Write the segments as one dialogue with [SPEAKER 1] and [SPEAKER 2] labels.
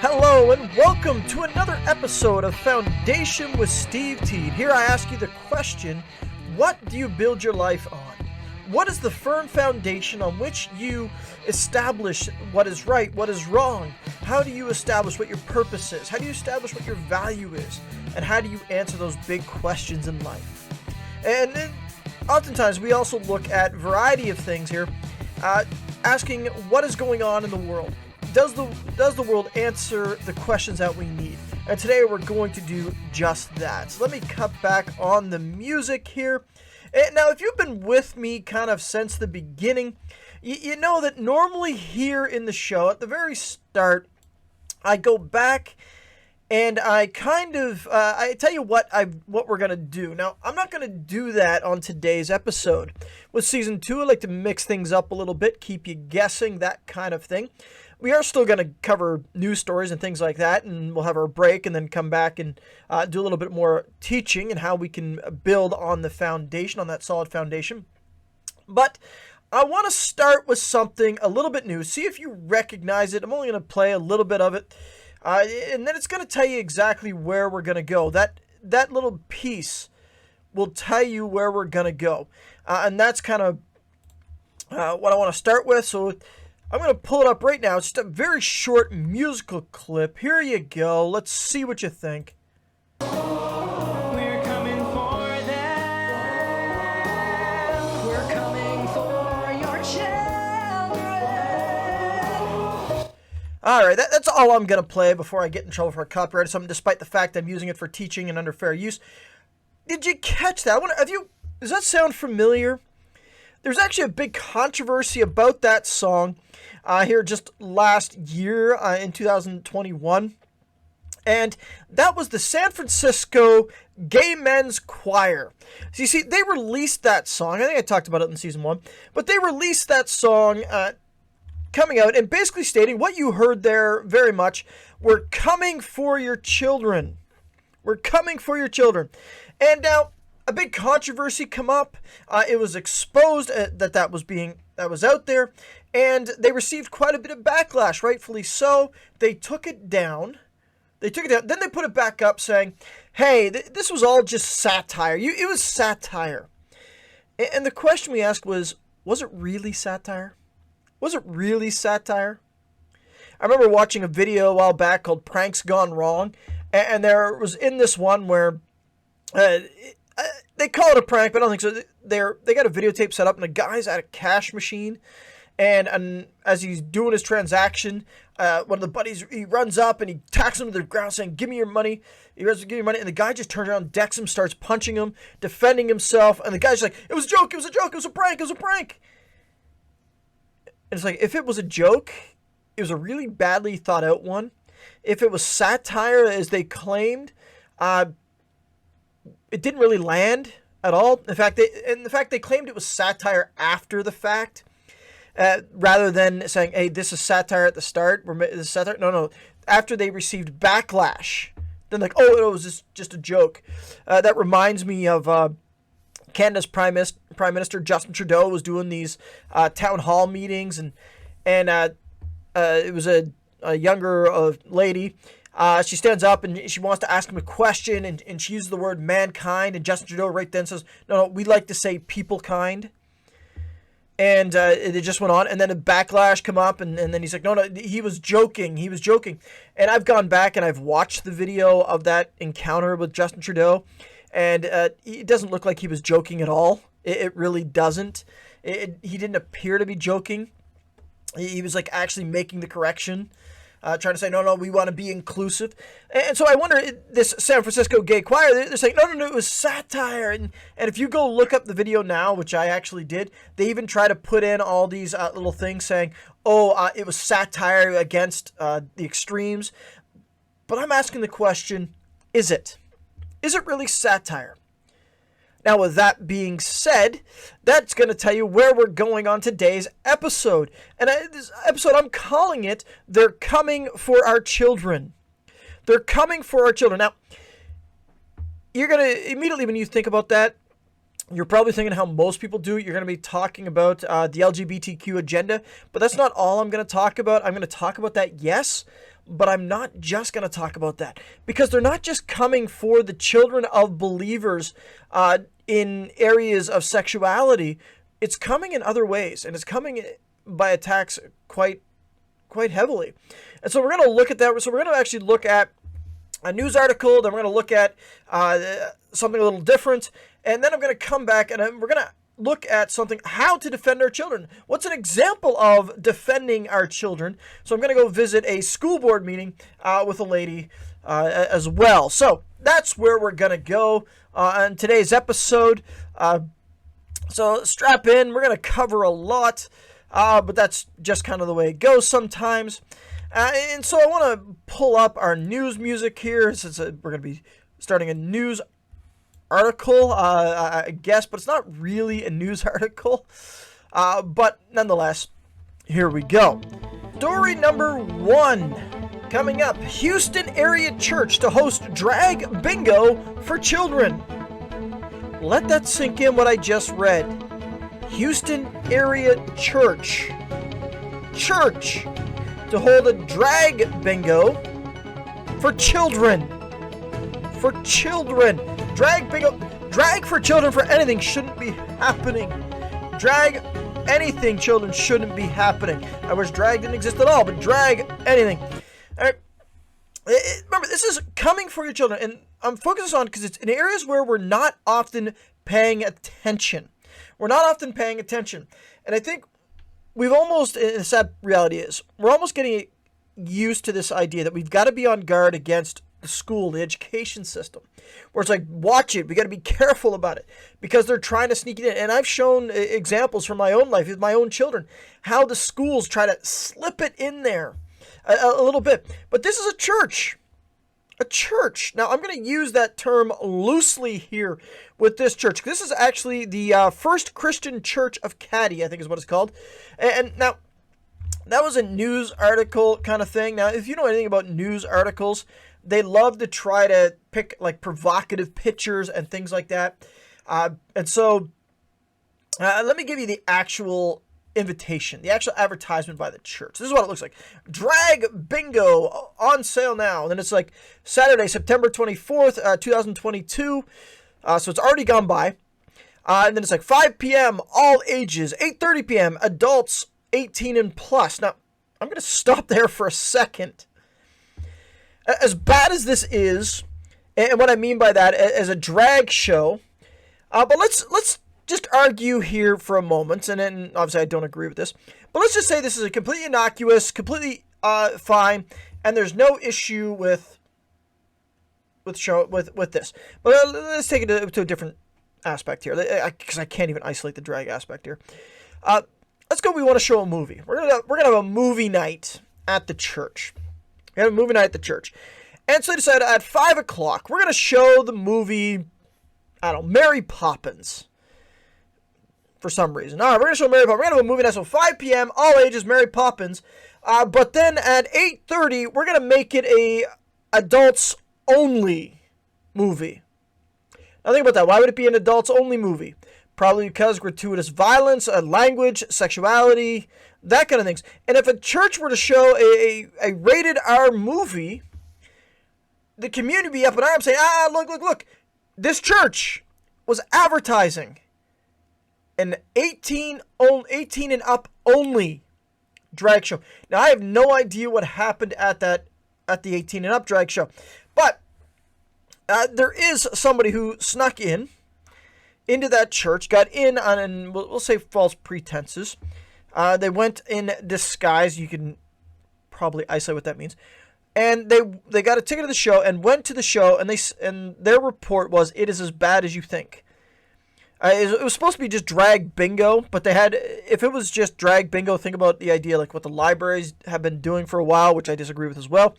[SPEAKER 1] Hello and welcome to another episode of Foundation with Steve Teed. Here I ask you the question, what do you build your life on? What is the firm foundation on which you establish what is right, what is wrong? How do you establish what your purpose is? How do you establish what your value is? And how do you answer those big questions in life? And then oftentimes we also look at a variety of things here, asking what is going on in the world. Does the world answer the questions that we need? And today we're going to do just that. So let me cut back on the music here. And now, if you've been with me kind of since the beginning, you know that normally here in the show, at the very start, I go back and I kind of, I tell you what we're going to do. Now, I'm not going to do that on today's episode. With Season 2, I like to mix things up a little bit, keep you guessing, that kind of thing. We are still going to cover news stories and things like that, and we'll have our break and then come back and do a little bit more teaching and how we can build on the foundation, on that solid foundation. But I want to start with something a little bit new. See if you recognize it. I'm only going to play a little bit of it, and then it's going to tell you exactly where we're going to go. That little piece will tell you where we're going to go, and that's kind of what I want to start with. So I'm going to pull it up right now. It's just a very short musical clip. Here you go. Let's see what you think.
[SPEAKER 2] We're coming for them. We're coming for your children.
[SPEAKER 1] All right, that's all I'm going to play before I get in trouble for copyright or something, despite the fact I'm using it for teaching and under fair use. Did you catch that? Does that sound familiar? There's actually a big controversy about that song here just last year in 2021. And that was the San Francisco Gay Men's Choir. So you see, they released that song. I think I talked about it in Season 1. But they released that song coming out and basically stating what you heard there very much. We're coming for your children. We're coming for your children. And now, a big controversy come up. It was exposed that was out there, and they received quite a bit of backlash, rightfully so. They took it down. Then they put it back up, saying, "Hey, this was all just satire. It was satire." And the question we asked was it really satire? Was it really satire? I remember watching a video a while back called "Pranks Gone Wrong," and there was in this one where they call it a prank, but I don't think so. They got a videotape set up, and the guy's at a cash machine, and as he's doing his transaction, one of the buddies, he runs up and he tacks him to the ground, saying, "Give me your money." He goes, "Give me your money," and the guy just turns around, decks him, starts punching him, defending himself, and the guy's like, "It was a joke. It was a joke. It was a prank. It was a prank." And it's like, if it was a joke, it was a really badly thought out one. If it was satire, as they claimed, it didn't really land at all. In fact, they claimed it was satire after the fact, rather than saying, "Hey, this is satire at the start." This is satire. No. After they received backlash, then like, "Oh, it was just a joke." That reminds me of Canada's Prime Minister Justin Trudeau was doing these town hall meetings, and it was a younger lady. She stands up and she wants to ask him a question, and she uses the word mankind, and Justin Trudeau right then says, no, we like to say people kind. And it just went on, and then a backlash come up, and then he's like, no, he was joking. And I've gone back and I've watched the video of that encounter with Justin Trudeau, and it doesn't look like he was joking at all. It really doesn't. He didn't appear to be joking. He was like actually making the correction. Trying to say, no, we want to be inclusive. And so I wonder, this San Francisco gay choir, they're saying, no, it was satire. And if you go look up the video now, which I actually did, they even try to put in all these little things saying, it was satire against the extremes. But I'm asking the question, is it? Is it really satire? Now, with that being said, that's going to tell you where we're going on today's episode. And this episode, I'm calling it, They're Coming for Our Children. They're coming for our children. Now, you're going to, immediately when you think about that, You're probably thinking how most people do it. You're going to be talking about the LGBTQ agenda, but that's not all I'm going to talk about. I'm going to talk about that, yes, but I'm not just going to talk about that, because they're not just coming for the children of believers in areas of sexuality. It's coming in other ways, and it's coming by attacks quite heavily. And so we're going to look at that. So we're going to actually look at a news article, then we're going to look at something a little different, and then I'm going to come back and we're going to look at something, how to defend our children. What's an example of defending our children? So I'm going to go visit a school board meeting with a lady as well. So that's where we're going to go on today's episode. So strap in. We're going to cover a lot, but that's just kind of the way it goes sometimes. And so I want to pull up our news music here, since we're going to be starting a news article, I guess, but it's not really a news article. But nonetheless, here we go. Story number 1. Coming up, Houston area church to host drag bingo for children. Let that sink in, what I just read. Houston area church to hold a drag bingo for children. Drag bingo. Drag for children for anything shouldn't be happening. Drag anything, children, shouldn't be happening. I wish drag didn't exist at all, but drag anything. All right. Remember, this is coming for your children, and I'm focusing on because it's in areas where we're not often paying attention. And I think we've almost, the sad reality is, we're almost getting used to this idea that we've got to be on guard against the school, the education system, where it's like, watch it, we got to be careful about it, because they're trying to sneak it in. And I've shown examples from my own life with my own children, how the schools try to slip it in there a little bit. But this is a church. Now, I'm going to use that term loosely here with this church. This is actually the First Christian Church of Caddy, I think is what it's called. And now, that was a news article kind of thing. Now, if you know anything about news articles, they love to try to pick like provocative pictures and things like that. And so, let me give you the actual invitation, the actual advertisement by the church. This is what it looks like. Drag bingo on sale now. And then it's like Saturday, September 24th, 2022. So it's already gone by. And then it's like 5 p.m., all ages, 8:30 p.m., adults 18 and plus. Now, I'm going to stop there for a second. As bad as this is, and what I mean by that, as a drag show, but let's just argue here for a moment, and then obviously I don't agree with this, but let's just say this is a completely innocuous, completely fine, and there's no issue with this. But let's take it to a different aspect here, because I can't even isolate the drag aspect here. Let's go. We want to show a movie. We're gonna have a movie night at the church. We have a movie night at the church, and so they decided at 5 o'clock we're gonna show the movie. I don't know, Mary Poppins. For some reason. All right, we're going to show Mary Poppins. We're going to have a movie night, so 5 p.m., all ages, Mary Poppins. But then at 8:30, we're going to make it a adults-only movie. Now think about that. Why would it be an adults-only movie? Probably because gratuitous violence, language, sexuality, that kind of things. And if a church were to show a rated R movie, the community would be up in arms saying, look. This church was advertising an 18 and up only drag show. Now, I have no idea what happened at the 18 and up drag show, but there is somebody who snuck into that church, got in on, we'll say, false pretenses. They went in disguise. You can probably isolate what that means. And they got a ticket to the show and went to the show, and their report was, it is as bad as you think. It was supposed to be just drag bingo, but if it was just drag bingo, think about the idea like what the libraries have been doing for a while, which I disagree with as well.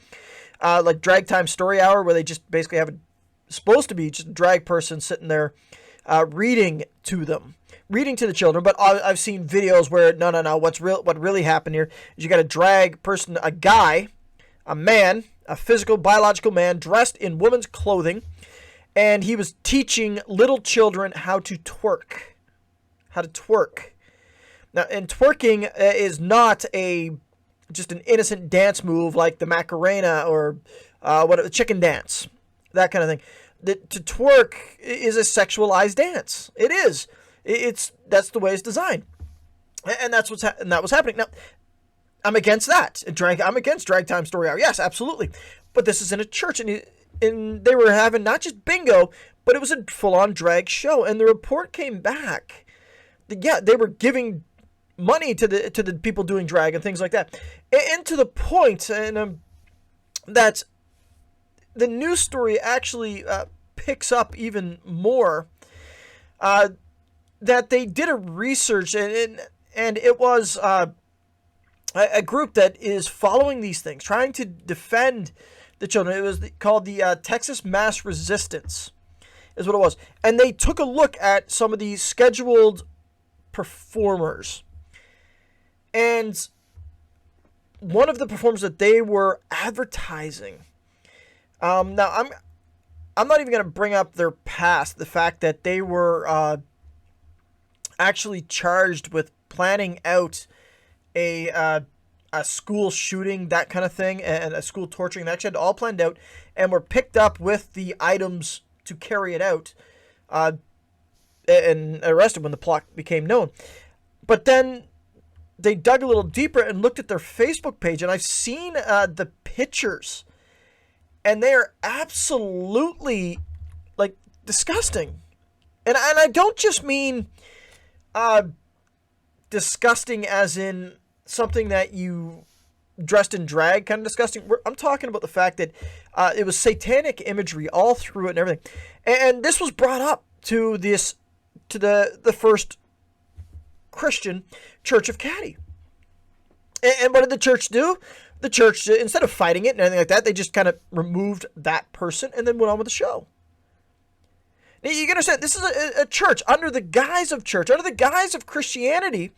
[SPEAKER 1] Like Drag Time Story Hour, where they just basically have supposed to be just a drag person sitting there reading to the children. But I've seen videos where, no, what really happened here is you got a drag person, a guy, a man, a physical, biological man dressed in women's clothing, and he was teaching little children how to twerk. How to twerk. Now, and twerking is not just an innocent dance move like the Macarena or the chicken dance, that kind of thing. To twerk is a sexualized dance. It is. That's the way it's designed, and that was happening. Now, I'm against that. I'm against Drag Time Story Hour. Yes, absolutely. But this is in a church, and they were having not just bingo, but it was a full-on drag show. And the report came back that, they were giving money to the people doing drag and things like that, and to the point, that the news story actually picks up even more. That they did a research, and it was a group that is following these things, trying to defend the children. It was called the Texas Mass Resistance, is what it was. And they took a look at some of these scheduled performers. And one of the performers that they were advertising, now I'm not even going to bring up their past, the fact that they were actually charged with planning out a school shooting, that kind of thing, and a school torturing. They actually had it all planned out and were picked up with the items to carry it out, and arrested when the plot became known. But then they dug a little deeper and looked at their Facebook page, and I've seen the pictures, and they are absolutely, like, disgusting. And I don't just mean disgusting as in something that you dressed in drag kind of disgusting. I'm talking about the fact that it was satanic imagery all through it and everything. And this was brought up to the first Christian Church of Caddy. And what did the church do? The church, instead of fighting it and anything like that, they just kind of removed that person and then went on with the show. Now, you can understand, this is a church, under the guise of church, under the guise of Christianity.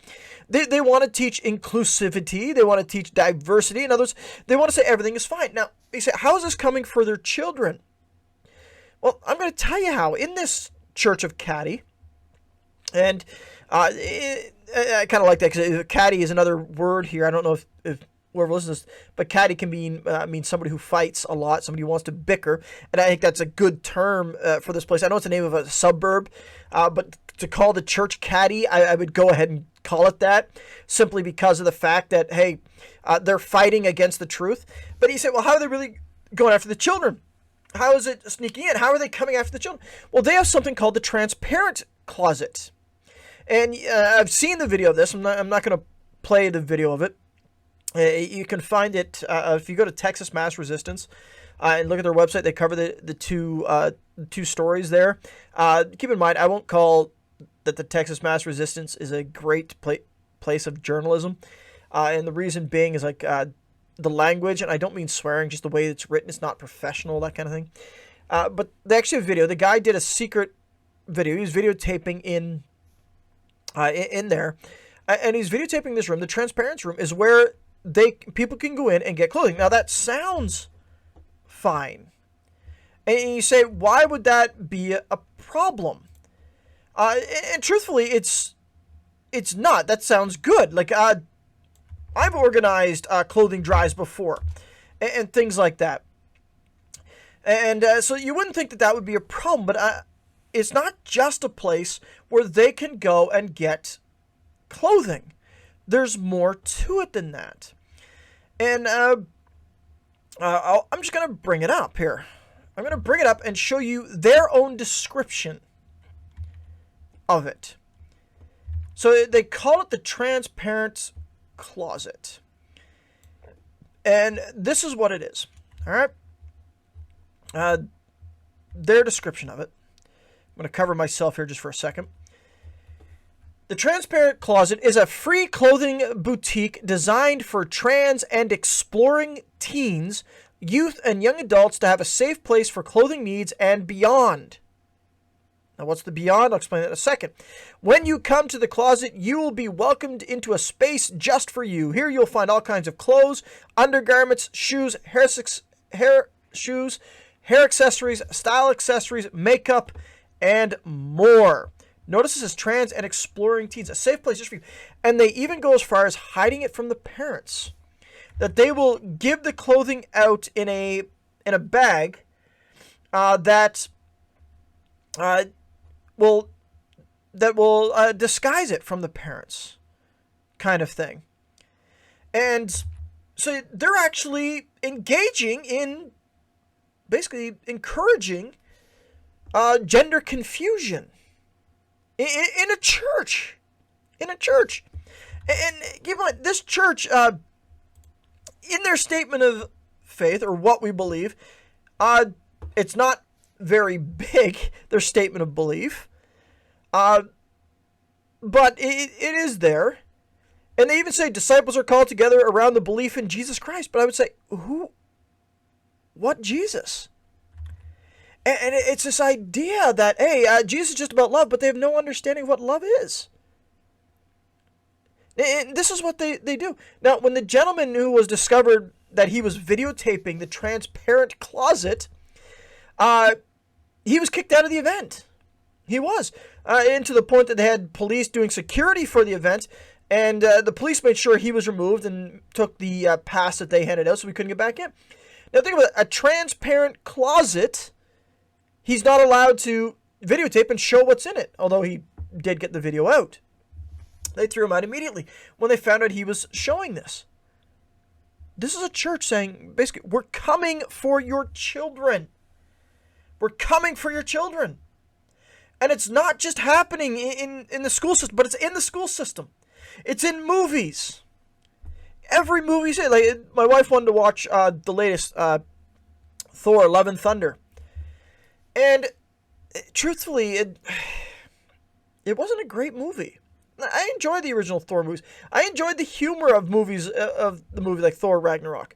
[SPEAKER 1] They want to teach inclusivity. They want to teach diversity. In other words, they want to say everything is fine. Now, you say, how is this coming for their children? Well, I'm going to tell you how. In this Church of Caddy, and I kind of like that, because caddy is another word here. I don't know if whoever listens to this, but caddy can mean somebody who fights a lot, somebody who wants to bicker, and I think that's a good term for this place. I know it's the name of a suburb, but to call the church caddy, I would go ahead and call it that, simply because of the fact that, hey, they're fighting against the truth. But you say, well, how are they really going after the children? How is it sneaking in? How are they coming after the children? Well, they have something called the transparent closet. And I've seen the video of this. I'm not going to play the video of it. You can find it if you go to Texas Mass Resistance and look at their website. They cover the two stories there. Keep in mind, I won't call that the Texas Mass Resistance is a great place of journalism, and the reason being is like the language, and I don't mean swearing, just the way it's written. It's not professional, that kind of thing. But they actually have video. The guy did a secret video. He was videotaping in there, and he's videotaping this room. The transparency room is where people can go in and get clothing. Now that sounds fine, and you say, why would that be a problem? And truthfully, it's not. That sounds good. Like I've organized clothing drives before, and things like that, and so you wouldn't think that would be a problem. But it's not just a place where they can go and get clothing. There's more to it than that. And I'm just going to bring it up here. I'm going to bring it up and show you their own description of it. So they call it the transparent closet. And this is what it is. All right? Their description of it. I'm going to cover myself here just for a second. The Transparent Closet is a free clothing boutique designed for trans and exploring teens, youth, and young adults to have a safe place for clothing needs and beyond. Now, what's the beyond? I'll explain that in a second. When you come to the closet, you will be welcomed into a space just for you. Here you'll find all kinds of clothes, undergarments, shoes, hair shoes, hair accessories, style accessories, makeup, and more. Notice this is trans and exploring teens, a safe place just for you. And they even go as far as hiding it from the parents. That they will give the clothing out in a bag that will disguise it from the parents, kind of thing. And so they're actually engaging in basically encouraging gender confusion in a church. In a church. And keep in mind, this church, in their statement of faith, or what we believe, it's not very big, their statement of belief. But it is there. And they even say disciples are called together around the belief in Jesus Christ. But I would say, what Jesus? And it's this idea that, hey, Jesus is just about love, but they have no understanding of what love is. And this is what they do. Now, when the gentleman who was discovered that he was videotaping the transparent closet, he was kicked out of the event. He was. And to the point that they had police doing security for the event, and the police made sure he was removed and took the pass that they handed out so we couldn't get back in. Now, think about it. A transparent closet, he's not allowed to videotape and show what's in it, although he did get the video out. They threw him out immediately when they found out he was showing this. This is a church saying, basically, we're coming for your children. We're coming for your children. And it's not just happening in the school system, but it's in the school system. It's in movies. Every movie, like my wife wanted to watch the latest Thor: Love and Thunder. And truthfully, it wasn't a great movie. I enjoyed the original Thor movies. I enjoyed the humor of movies of the movie like Thor Ragnarok.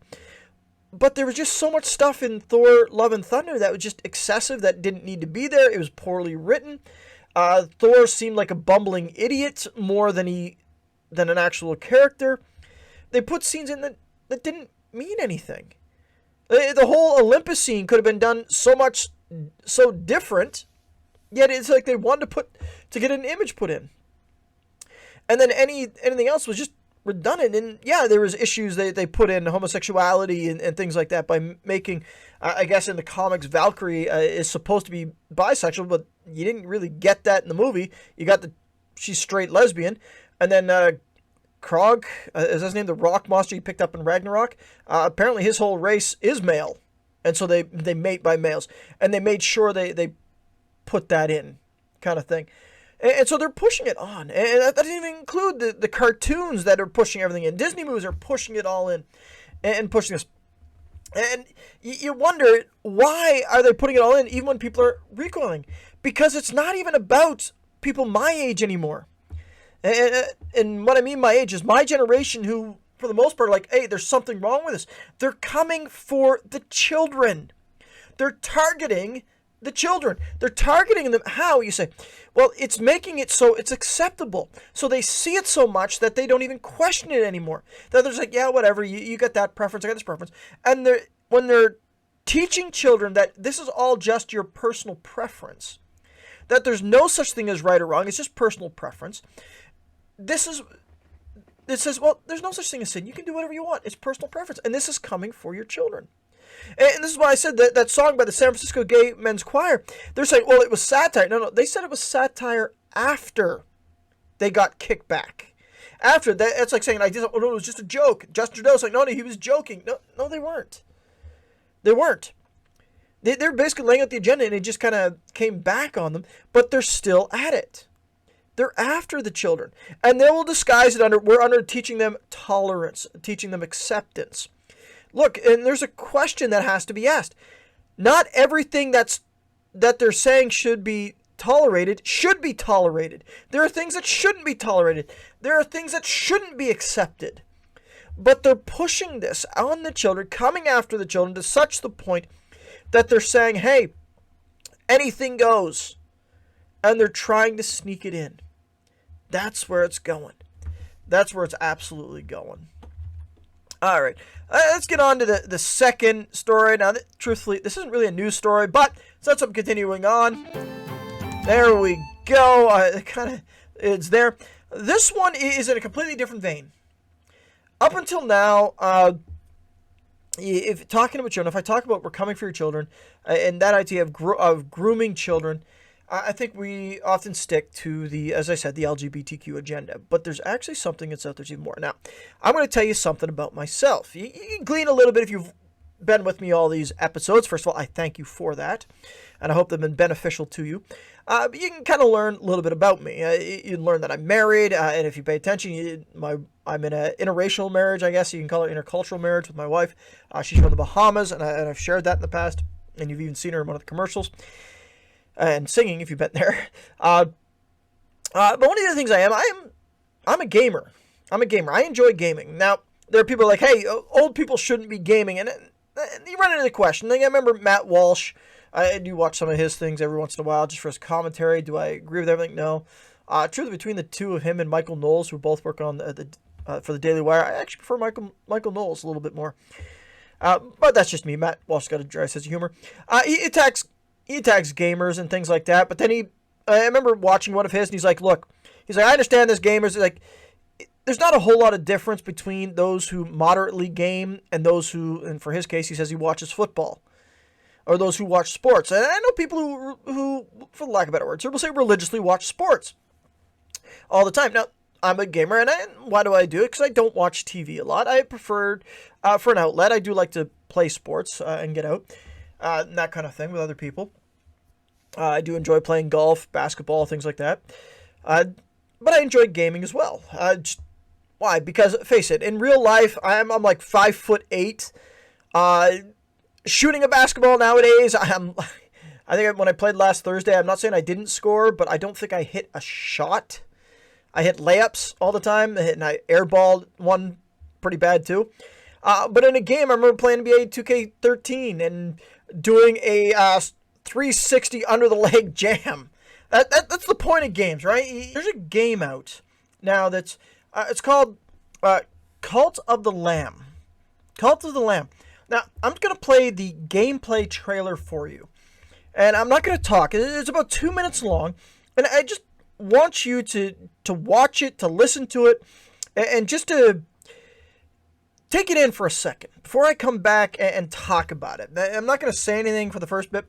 [SPEAKER 1] But there was just so much stuff in Thor Love and Thunder that was just excessive, that didn't need to be there. It was poorly written. Thor seemed like a bumbling idiot more than an actual character. They put scenes in that didn't mean anything. The whole Olympus scene could have been done so different, yet it's like they wanted to get an image put in. And then anything else was just redundant. And yeah, there was issues they put in homosexuality and things like that by making, I guess in the comics, Valkyrie is supposed to be bisexual, but you didn't really get that in the movie. You got she's straight lesbian. And then Krog, is his name, the rock monster you picked up in Ragnarok? Apparently his whole race is male. And so they mate by males. And they made sure they put that in, kind of thing. And so they're pushing it on. And that doesn't even include the cartoons that are pushing everything in. Disney movies are pushing it all in and pushing this. And you wonder, why are they putting it all in even when people are recoiling? Because it's not even about people my age anymore. And what I mean my age is my generation, who, for the most part, are like, hey, there's something wrong with this. They're coming for the children. They're targeting the children. They're targeting them. How? You say, well, it's making it so it's acceptable. So they see it so much that they don't even question it anymore. That they're just like, yeah, whatever, you got that preference, I got this preference. And when they're teaching children that this is all just your personal preference, that there's no such thing as right or wrong, it's just personal preference. It says, well, there's no such thing as sin. You can do whatever you want. It's personal preference. And this is coming for your children. And this is why I said that song by the San Francisco Gay Men's Choir, they're saying, well, it was satire. No, they said it was satire after they got kicked back. After that, it's like saying, it was just a joke. Justin Trudeau's like, no, he was joking. No, they weren't. They weren't. They're basically laying out the agenda, and it just kind of came back on them, but they're still at it. They're after the children. And they will disguise it we're teaching them tolerance, teaching them acceptance. Look, and there's a question that has to be asked. Not everything that they're saying should be tolerated. There are things that shouldn't be tolerated. There are things that shouldn't be accepted. But they're pushing this on the children, coming after the children to such the point that they're saying, hey, anything goes. And they're trying to sneak it in. That's where it's going. That's where it's absolutely going. All right. Let's get on to the second story. Now, truthfully, this isn't really a news story, but since I'm continuing on, there we go. It's there. This one is in a completely different vein. Up until now, if talking about children, if I talk about we're coming for your children, and that idea of grooming children, I think we often stick to as I said, the LGBTQ agenda. But there's actually something that's out there even more. Now, I'm going to tell you something about myself. You can glean a little bit if you've been with me all these episodes. First of all, I thank you for that, and I hope they've been beneficial to you. But you can kind of learn a little bit about me. You learn that I'm married, and if you pay attention, I'm in an interracial marriage, I guess you can call it intercultural marriage with my wife. She's from the Bahamas, and I've shared that in the past, and you've even seen her in one of the commercials. And singing, if you've been there. But one of the things I'm a gamer. I'm a gamer. I enjoy gaming. Now, there are people like, hey, old people shouldn't be gaming. And you run into the question. Like, I remember Matt Walsh. I do watch some of his things every once in a while just for his commentary. Do I agree with everything? No. Truly, between the two of him and Michael Knowles, who both work on for the Daily Wire, I actually prefer Michael Knowles a little bit more. But that's just me. Matt Walsh's got a dry sense of humor. He attacks gamers and things like that. But then I remember watching one of his, and he's like, I understand this gamers. Like, there's not a whole lot of difference between those who moderately game and those who, and for his case, he says he watches football, or those who watch sports. And I know people who, for lack of better words, will say religiously watch sports all the time. Now, I'm a gamer, and why do I do it? Because I don't watch TV a lot. I prefer, for an outlet, I do like to play sports and get out. And that kind of thing with other people. I do enjoy playing golf, basketball, things like that. But I enjoy gaming as well. Why? Because, face it, in real life, I'm like 5'8". Shooting a basketball nowadays, I think when I played last Thursday, I'm not saying I didn't score, but I don't think I hit a shot. I hit layups all the time, and I airballed one pretty bad too. But in a game, I remember playing NBA 2K13 and doing a 360 under the leg jam. That's the point of games, right? There's a game out now that's it's called Cult of the Lamb. Cult of the Lamb. Now, I'm going to play the gameplay trailer for you. And I'm not going to talk. It's about 2 minutes long. And I just want you to watch it, to listen to it, and just to take it in for a second before I come back and talk about it. I'm not going to say anything for the first bit.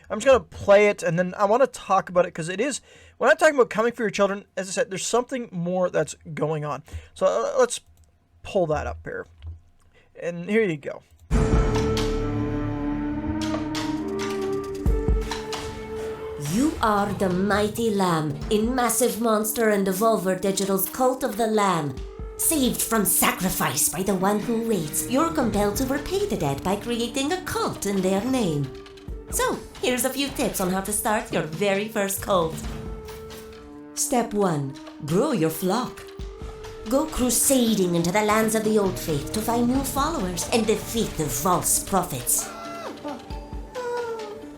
[SPEAKER 1] I'm just going to play it, and then I want to talk about it because it is, when I'm talking about coming for your children, as I said, there's something more that's going on. So let's pull that up here. And here you go.
[SPEAKER 3] You are the mighty lamb in Massive Monster and Devolver Digital's Cult of the Lamb. Saved from sacrifice by the one who waits, you're compelled to repay the dead by creating a cult in their name. So, here's a few tips on how to start your very first cult. Step 1. Grow your flock. Go crusading into the lands of the old faith to find new followers and defeat the false prophets.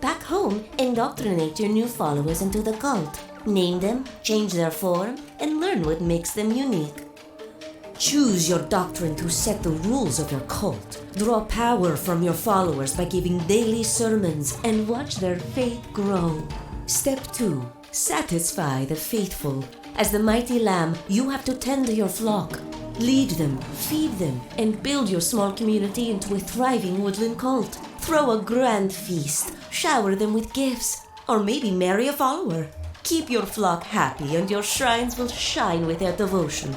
[SPEAKER 3] Back home, indoctrinate your new followers into the cult. Name them, change their form, and learn what makes them unique. Choose your doctrine to set the rules of your cult. Draw power from your followers by giving daily sermons and watch their faith grow. Step 2. Satisfy the faithful. As the mighty lamb, you have to tend to your flock. Lead them, feed them, and build your small community into a thriving woodland cult. Throw a grand feast, shower them with gifts, or maybe marry a follower. Keep your flock happy and your shrines will shine with their devotion.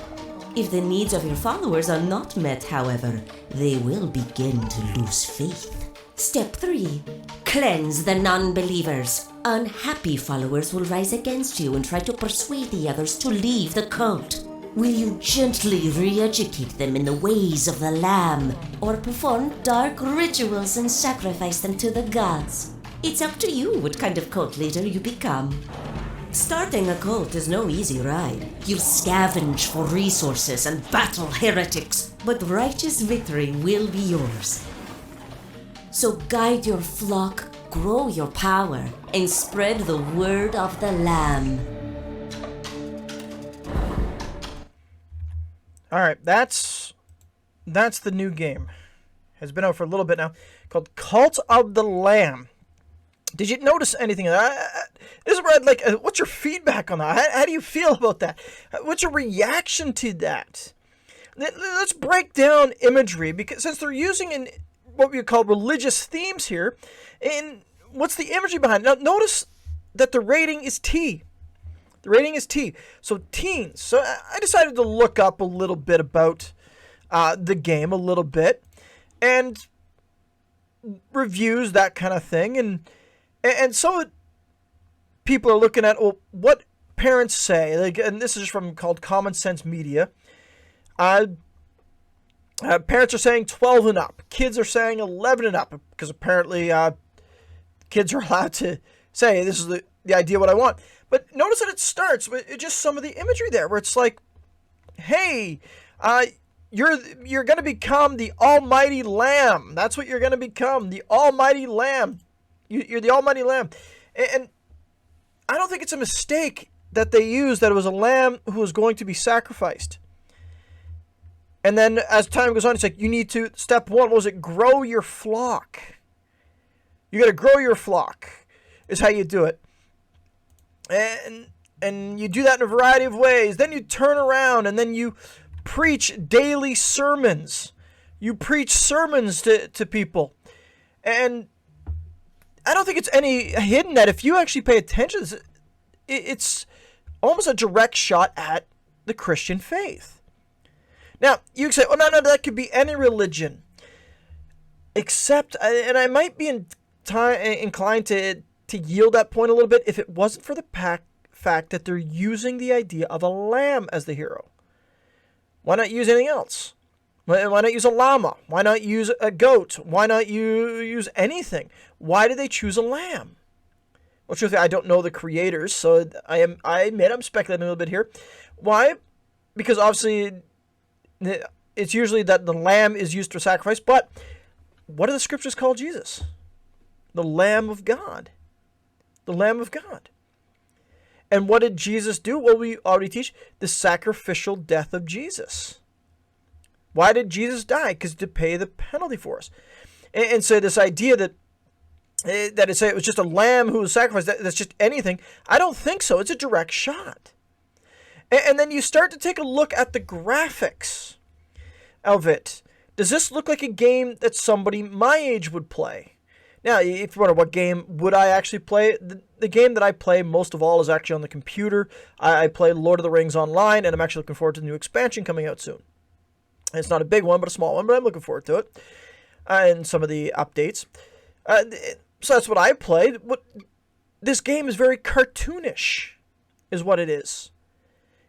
[SPEAKER 3] If the needs of your followers are not met, however, they will begin to lose faith. Step 3. Cleanse the non-believers. Unhappy followers will rise against you and try to persuade the others to leave the cult. Will you gently re-educate them in the ways of the Lamb, or perform dark rituals and sacrifice them to the gods? It's up to you what kind of cult leader you become. Starting a cult is no easy ride. You'll scavenge for resources and battle heretics, but righteous victory will be yours. So guide your flock, grow your power, and spread the word of the Lamb.
[SPEAKER 1] All right, that's That's the new game. Has been out for a little bit now, called Cult of the Lamb. Did you notice anything of that? This is where I'd like, what's your feedback on that? How do you feel about that? What's your reaction to that? Let's break down imagery, because since they're using in what we call religious themes here, and what's the imagery behind it? Now, notice that the rating is T. The rating is T. So teens. So I decided to look up a little bit about the game a little bit, and reviews, that kind of thing, and so people are looking at, well, what parents say, like, and this is from called Common Sense Media. Parents are saying 12 and up. Kids are saying 11 and up, because apparently kids are allowed to say, this is the idea what I want. But notice that it starts with just some of the imagery there, where it's like, hey, you're going to become the Almighty Lamb. That's what you're going to become, the Almighty Lamb. You're the Almighty Lamb. And I don't think it's a mistake that they used that it was a lamb who was going to be sacrificed. And then as time goes on, it's like, you need to, step one, what was it? Grow your flock. You got to grow your flock is how you do it. And you do that in a variety of ways. Then you turn around and then you preach daily sermons. You preach sermons to people. And I don't think it's any hidden that if you actually pay attention, it's almost a direct shot at the Christian faith. Now, you can say, oh, no, that could be any religion. Except, and I might be inclined to yield that point a little bit if it wasn't for the fact that they're using the idea of a lamb as the hero. Why not use anything else? Why not use a llama? Why not use a goat? Why not use anything? Why did they choose a lamb? Well, truthfully, I don't know the creators, so I admit I'm speculating a little bit here. Why? Because obviously it's usually that the lamb is used for sacrifice, but what do the scriptures call Jesus? The Lamb of God. The Lamb of God. And what did Jesus do? Well, we already teach the sacrificial death of Jesus. Why did Jesus die? Because to pay the penalty for us. And so this idea that it was just a lamb who was sacrificed, that's just anything, I don't think so. It's a direct shot. And then you start to take a look at the graphics of it. Does this look like a game that somebody my age would play? Now, if you wonder what game would I actually play, the game that I play most of all is actually on the computer. I play Lord of the Rings online, and I'm actually looking forward to the new expansion coming out soon. It's not a big one, but a small one, but I'm looking forward to it. And some of the updates. So that's what I played. This game is very cartoonish, is what it is.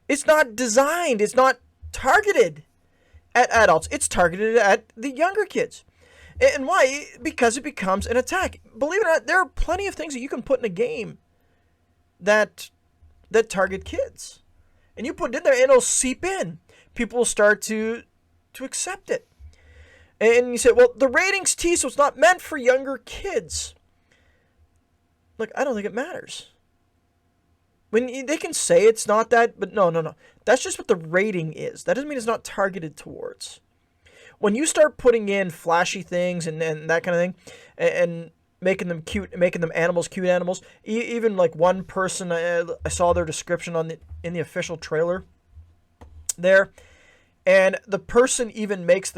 [SPEAKER 1] It's not designed, it's not targeted at adults. It's targeted at the younger kids. And why? Because it becomes an attack. Believe it or not, there are plenty of things that you can put in a game that target kids. And you put it in there, and it'll seep in. People will start to accept it. And you say, well, the rating's T, so it's not meant for younger kids. Look, I don't think it matters. When they can say it's not that, but no. That's just what the rating is. That doesn't mean it's not targeted towards. When you start putting in flashy things and that kind of thing, and making them cute, making them animals, cute animals, even like one person, I saw their description in the official trailer there, and the person even makes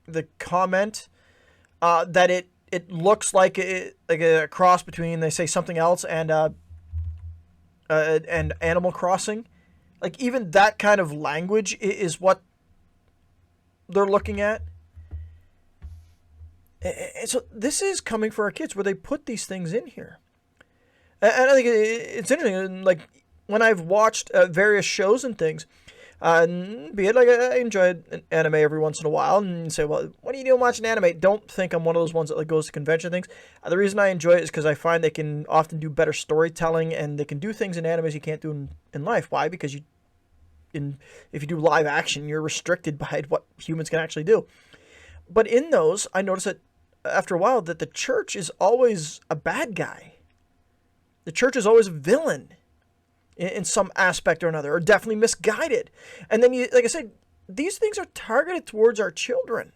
[SPEAKER 1] the comment that it looks like a cross between, they say, something else and Animal Crossing. Like, even that kind of language is what they're looking at. And so this is coming for our kids, where they put these things in here. And I think it's interesting, like, when I've watched various shows and things, be it like I enjoy an anime every once in a while, and you say, well, what are you doing watching anime? Don't think I'm one of those ones that like goes to convention things. The reason I enjoy it is because I find they can often do better storytelling, and they can do things in animes you can't do in life. Why? Because if you do live action, you're restricted by what humans can actually do. But in those, I notice that after a while that the church is always a bad guy. The church is always a villain in some aspect or another, or definitely misguided. And then, like I said, these things are targeted towards our children.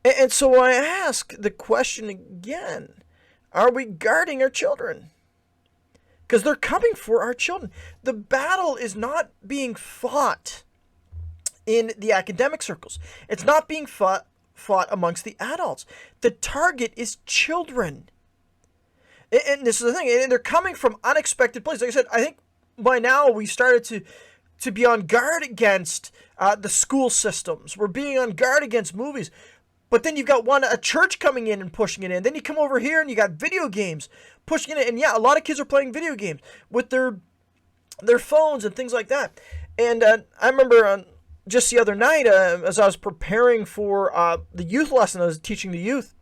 [SPEAKER 1] And so I ask the question again, are we guarding our children? Because they're coming for our children. The battle is not being fought in the academic circles. It's not being fought amongst the adults. The target is children. And this is the thing, and they're coming from unexpected places. Like I said, I think by now we started to be on guard against the school systems. We're being on guard against movies. But then you've got a church coming in and pushing it in. Then you come over here and you got video games pushing it in. And yeah, a lot of kids are playing video games with their phones and things like that. And I remember just the other night, as I was preparing for the youth lesson I was teaching the youth,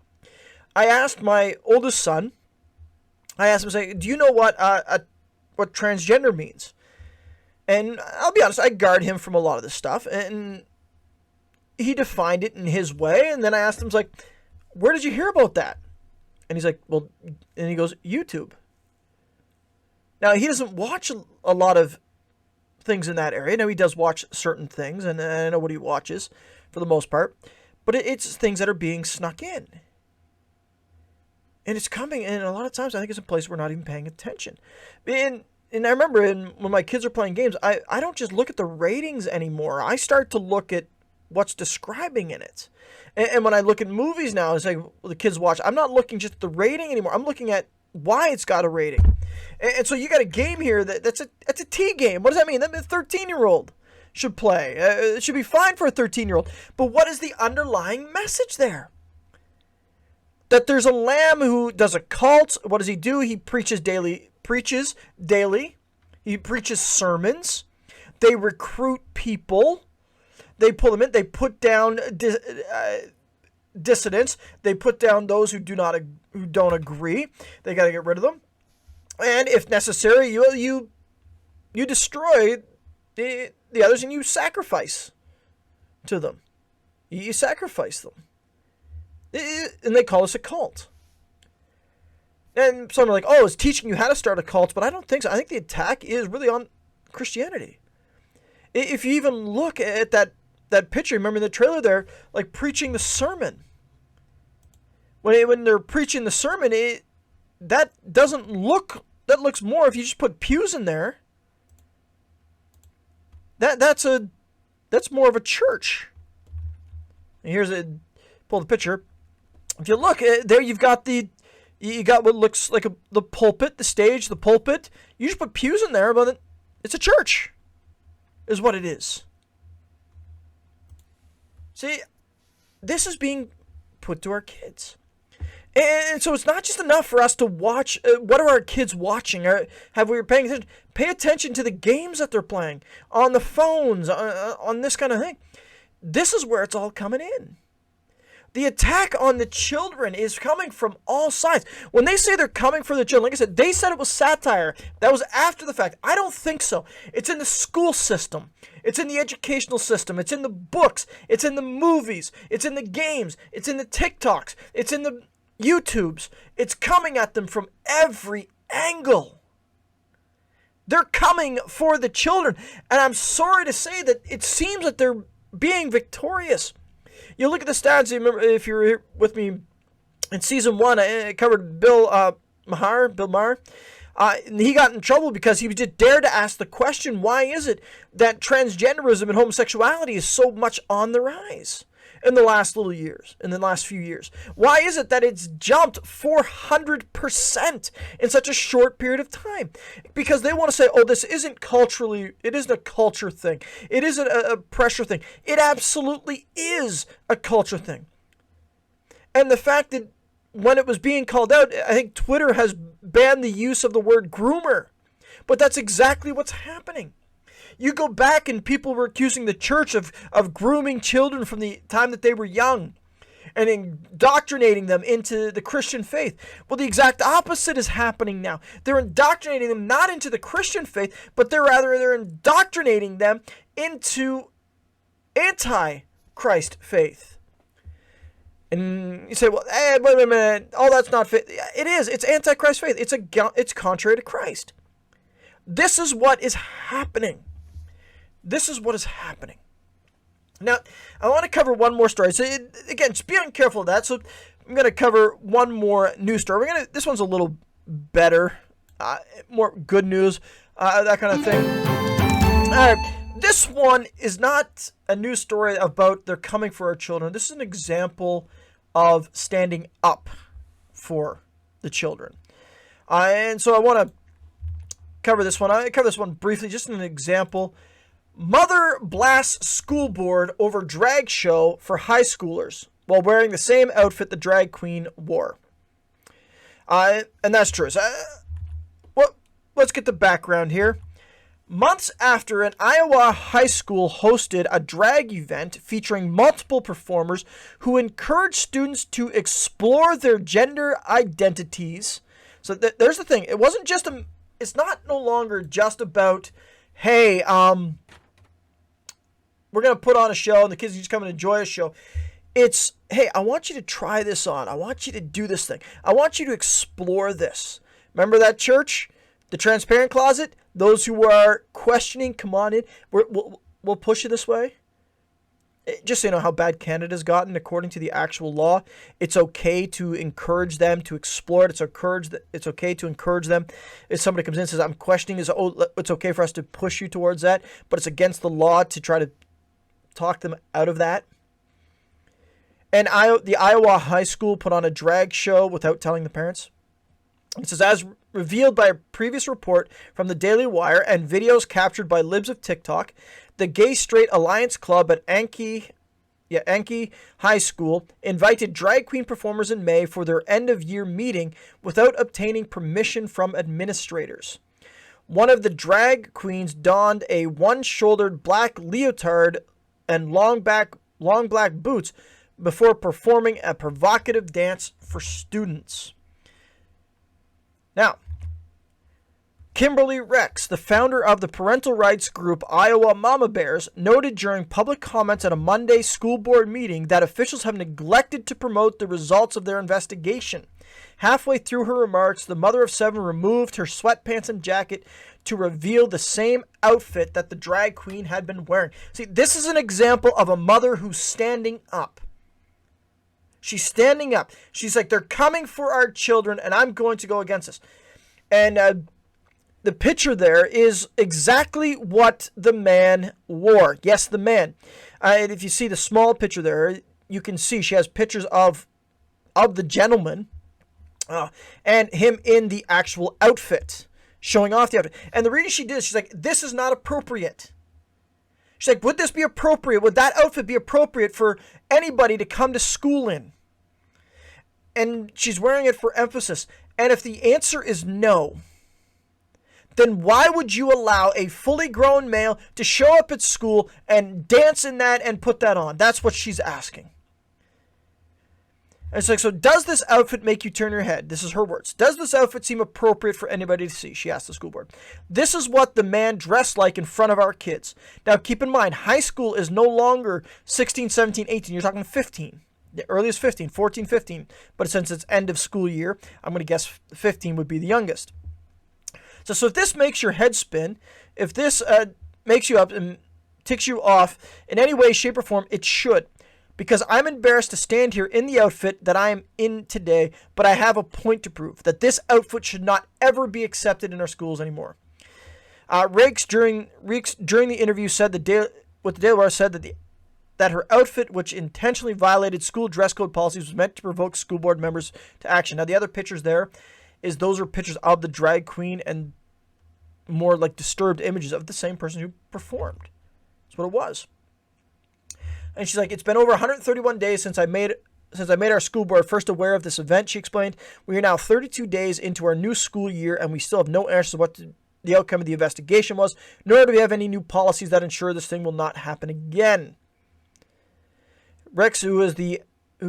[SPEAKER 1] I asked my oldest son, I asked him, do you know what transgender means? And I'll be honest, I guard him from a lot of this stuff. And he defined it in his way, and then I asked him, where did you hear about that? And he's like, well, and he goes, YouTube. Now, he doesn't watch a lot of things in that area. Now, he does watch certain things, and I know what he watches for the most part, but it's things that are being snuck in. And it's coming, and a lot of times I think it's a place we're not even paying attention. And I remember when my kids are playing games, I don't just look at the ratings anymore. I start to look at what's describing in it. And when I look at movies now, it's like the kids watch, I'm not looking just at the rating anymore. I'm looking at why it's got a rating. And so you got a game here that's a T game. What does that mean? That means a 13-year-old should play. It should be fine for a 13-year-old. But what is the underlying message there? That there's a lamb who does a cult. What does he do? He preaches daily. He preaches sermons. They recruit people. They pull them in. They put down dissidents. They put down those who don't agree. They got to get rid of them. And if necessary, you destroy the others and you sacrifice to them. You sacrifice them. And they call us a cult. And some are like, oh, it's teaching you how to start a cult, but I don't think so. I think the attack is really on Christianity. If you even look at that picture, remember in the trailer there, like preaching the sermon. When they're preaching the sermon, that looks more, if you just put pews in there, that's more of a church. And pull the picture. If you look there, you got what looks like the pulpit, the stage, the pulpit. You just put pews in there, but it's a church, is what it is. See, this is being put to our kids. And so it's not just enough for us to watch. What are our kids watching? Have we paying attention? Pay attention to the games that they're playing on the phones, on this kind of thing. This is where it's all coming in. The attack on the children is coming from all sides. When they say they're coming for the children, like I said, they said it was satire. That was after the fact. I don't think so. It's in the school system. It's in the educational system. It's in the books. It's in the movies. It's in the games. It's in the TikToks. It's in the YouTubes. It's coming at them from every angle. They're coming for the children. And I'm sorry to say that it seems that they're being victorious. You look at the stats. You remember, if you were here with me in season 1, I covered Bill Maher. And he got in trouble because he just dared to ask the question, why is it that transgenderism and homosexuality is so much on the rise in the last few years? Why is it that it's jumped 400% in such a short period of time? Because they want to say, oh, it isn't a culture thing. It isn't a pressure thing. It absolutely is a culture thing. And the fact that when it was being called out, I think Twitter has banned the use of the word groomer. But that's exactly what's happening. You go back and people were accusing the church of grooming children from the time that they were young and indoctrinating them into the Christian faith. Well, the exact opposite is happening now. They're indoctrinating them not into the Christian faith, but they're indoctrinating them into anti-Christ faith. And you say, well, hey, wait a minute, oh, that's not faith. It is. It's anti-Christ faith. It's contrary to Christ. This is what is happening. This is what is happening. Now, I want to cover one more story. So, again, just be careful of that. So, I'm going to cover one more news story. This one's a little better, more good news, that kind of thing. All right. This one is not a news story about they're coming for our children. This is an example of standing up for the children. And so I want to cover this one. I cover this one briefly, just an example. Mother blasts school board over drag show for high schoolers while wearing the same outfit the drag queen wore. And that's true. So, let's get the background here. Months after an Iowa high school hosted a drag event featuring multiple performers who encouraged students to explore their gender identities. So there's the thing. It wasn't just it's not no longer just about, hey, we're going to put on a show and the kids just come and enjoy a show. It's, hey, I want you to try this on. I want you to do this thing. I want you to explore this. Remember that church? The transparent closet? Those who are questioning, come on in. We'll push you this way. Just so you know how bad Canada's gotten according to the actual law. It's okay to encourage them to explore it. It's okay to encourage them. If somebody comes in and says, I'm questioning, it's okay for us to push you towards that. But it's against the law to try to talk them out of that. And the Iowa high school put on a drag show without telling the parents. It says, as revealed by a previous report from the Daily Wire and videos captured by libs of TikTok, the Gay Straight Alliance Club at Anki High School invited drag queen performers in May for their end-of-year meeting without obtaining permission from administrators. One of the drag queens donned a one-shouldered black leotard and long black boots before performing a provocative dance for students. Now, Kimberly Rex, the founder of the parental rights group Iowa Mama Bears, noted during public comments at a Monday school board meeting that officials have neglected to promote the results of their investigation. Halfway through her remarks, the mother of 7 removed her sweatpants and jacket to reveal the same outfit that the drag queen had been wearing. See, this is an example of a mother who's standing up. She's standing up. She's like, they're coming for our children, and I'm going to go against this. And the picture there is exactly what the man wore. Yes, the man. And if you see the small picture there, you can see she has pictures of the gentleman and him in the actual outfit, showing off the outfit. And the reason she did, she's like, this is not appropriate. She's like, would this be appropriate? Would that outfit be appropriate for anybody to come to school in? And she's wearing it for emphasis. And if the answer is no, then why would you allow a fully grown male to show up at school and dance in that and put that on? That's what she's asking. And it's like, so does this outfit make you turn your head? This is her words. Does this outfit seem appropriate for anybody to see? She asked the school board. This is what the man dressed like in front of our kids. Now, keep in mind, high school is no longer 16, 17, 18. You're talking 15. The earliest 15, 14, 15. But since it's end of school year, I'm going to guess 15 would be the youngest. So if this makes your head spin, if this makes you up and ticks you off in any way, shape, or form, it should. Because I'm embarrassed to stand here in the outfit that I am in today, but I have a point to prove, that this outfit should not ever be accepted in our schools anymore. Rakes during the interview said the Daily Wire said that her outfit, which intentionally violated school dress code policies, was meant to provoke school board members to action. Now, the other pictures there those are pictures of the drag queen and more like disturbed images of the same person who performed. That's what it was. And she's like, it's been over 131 days since I made our school board first aware of this event, she explained. We are now 32 days into our new school year, and we still have no answers to what the outcome of the investigation was, nor do we have any new policies that ensure this thing will not happen again. Rex, who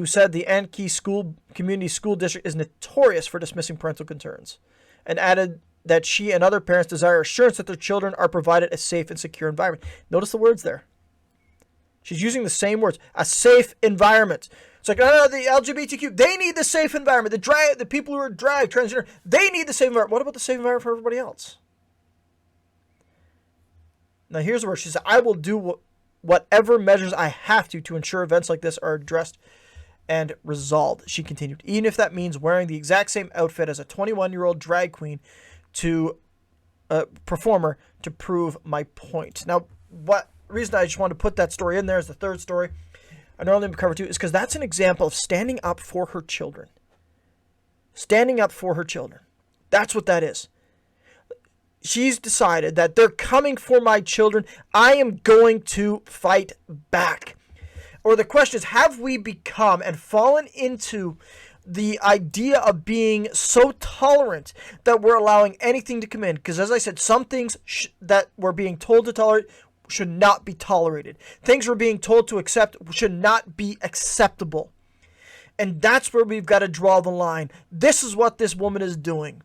[SPEAKER 1] said the Anki Community School District is notorious for dismissing parental concerns, and added that she and other parents desire assurance that their children are provided a safe and secure environment. Notice the words there. She's using the same words, a safe environment. It's like, oh, the LGBTQ, they need the safe environment. The people who are drag, transgender, they need the safe environment. What about the safe environment for everybody else? Now here's where she said, I will do whatever measures I have to ensure events like this are addressed and resolved, she continued, even if that means wearing the exact same outfit as a 21-year-old drag queen to performer to prove my point. Now, what reason I just wanted to put that story in there as the third story, I normally cover two, is because that's an example of standing up for her children. Standing up for her children. That's what that is. She's decided that they're coming for my children. I am going to fight back. Or the question is, have we become and fallen into the idea of being so tolerant that we're allowing anything to come in? Because as I said, some things that we're being told to tolerate should not be tolerated. Things we're being told to accept should not be acceptable. And that's where we've got to draw the line. This is what this woman is doing.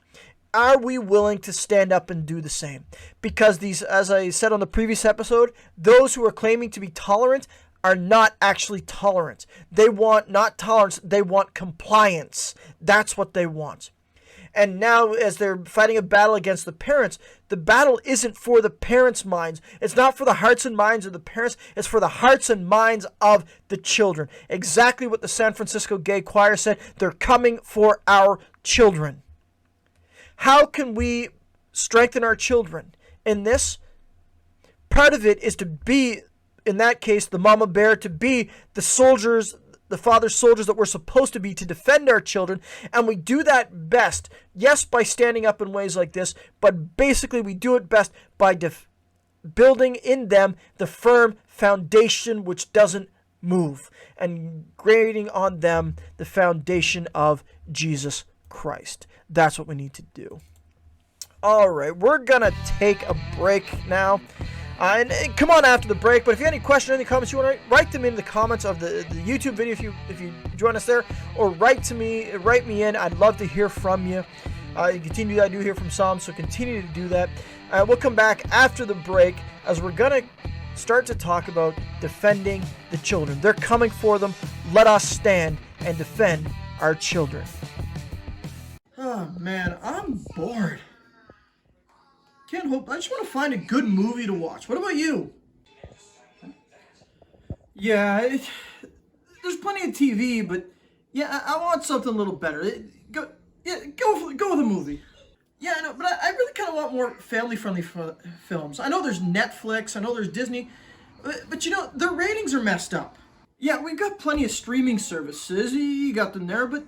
[SPEAKER 1] Are we willing to stand up and do the same? Because these, as I said on the previous episode, those who are claiming to be tolerant are not actually tolerant. They want not tolerance, they want compliance. That's what they want. And now as they're fighting a battle against the parents, the battle isn't for the parents' minds. It's not for the hearts and minds of the parents. It's for the hearts and minds of the children. Exactly what the San Francisco Gay Choir said. They're coming for our children. How can we strengthen our children in this? Part of it is to be, in that case, the mama bear, to be the soldiers, the father's soldiers that we're supposed to be to defend our children. And we do that best, yes, by standing up in ways like this, but basically we do it best by building in them the firm foundation which doesn't move, and grading on them the foundation of Jesus Christ. That's what we need to do. All right, we're gonna take a break now. And come on after the break, but if you have any questions, any comments, you want to write them in the comments of the YouTube video if you join us there, or write me in. I'd love to hear from you. I do hear from some, so continue to do that. We'll come back after the break as we're going to start to talk about defending the children. They're coming for them. Let us stand and defend our children. Oh man, I'm bored. I just want to find a good movie to watch. What about you? Yeah, there's plenty of TV, but yeah, I want something a little better. Go with a movie. Yeah, I know, but I really kind of want more family-friendly films. I know there's Netflix, I know there's Disney, but you know, their ratings are messed up. Yeah, we've got plenty of streaming services, you got them there, but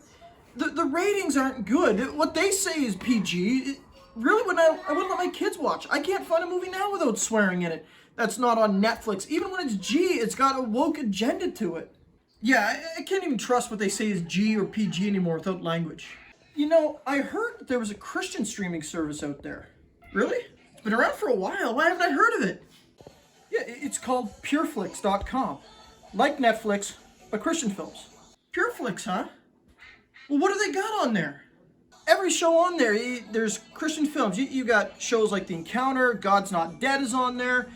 [SPEAKER 1] the ratings aren't good. What they say is PG. Really, I wouldn't let my kids watch. I can't find a movie now without swearing in it that's not on Netflix. Even when it's G, it's got a woke agenda to it. Yeah, I can't even trust what they say is G or PG anymore without language. You know, I heard that there was a Christian streaming service out there. Really? It's been around for a while. Why haven't I heard of it? Yeah, it's called pureflix.com. Like Netflix, but Christian films. Pureflix, huh? Well, what do they got on there? Every show on there, there's Christian films. You got shows like The Encounter, God's Not Dead is on there.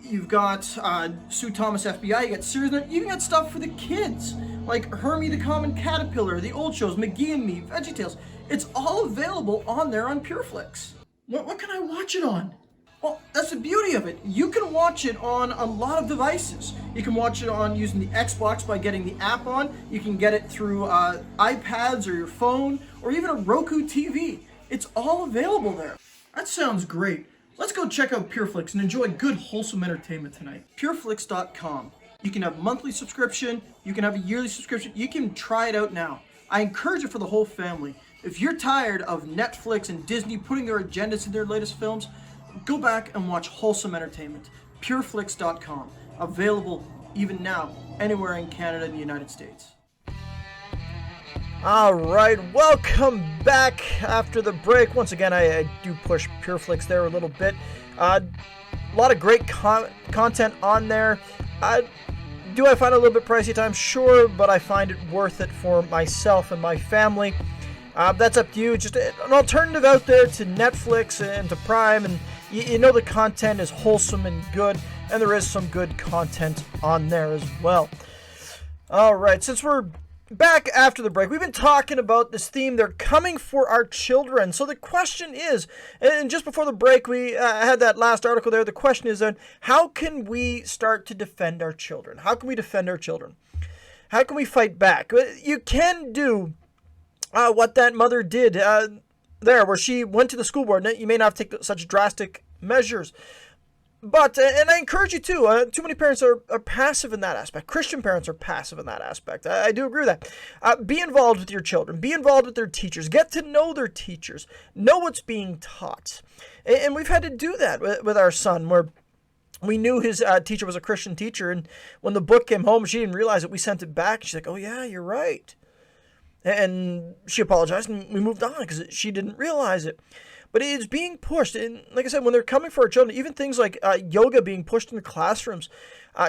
[SPEAKER 1] You've got Sue Thomas FBI, you got series there. You even got stuff for the kids, like Hermie the Common Caterpillar, the old shows, McGee and Me, VeggieTales. It's all available on there on Pureflix. What can I watch it on? Well, that's the beauty of it. You can watch it on a lot of devices. You can watch it on using the Xbox by getting the app on. You can get it through iPads or your phone, or even a Roku TV. It's all available there. That sounds great. Let's go check out Pureflix and enjoy good, wholesome entertainment tonight. Pureflix.com. You can have a monthly subscription. You can have a yearly subscription. You can try it out now. I encourage it for the whole family. If you're tired of Netflix and Disney putting their agendas in their latest films, go back and watch wholesome entertainment. Pureflix.com. Available even now anywhere in Canada and the United States. Alright, welcome back after the break. Once again, I do push Pureflix there a little bit. A lot of great content on there. Do I find it a little bit pricey at times? Sure, but I find it worth it for myself and my family. That's up to you. Just an alternative out there to Netflix and to Prime, and you know the content is wholesome and good, and there is some good content on there as well. Alright, since we're back after the break, we've been talking about this theme. They're coming for our children. So the question is, and just before the break, we had that last article there. The question is then, how can we start to defend our children? How can we defend our children? How can we fight back? You can do what that mother did there, where she went to the school board. You may not take such drastic measures. But, and I encourage you too, too many parents are passive in that aspect. Christian parents are passive in that aspect. I do agree with that. Be involved with your children. Be involved with their teachers. Get to know their teachers. Know what's being taught. And we've had to do that with our son, where we knew his teacher was a Christian teacher. And when the book came home, she didn't realize it. We sent it back. She's like, oh yeah, you're right. And she apologized and we moved on because she didn't realize it. But it's being pushed. And like I said, when they're coming for our children, even things like yoga being pushed into classrooms,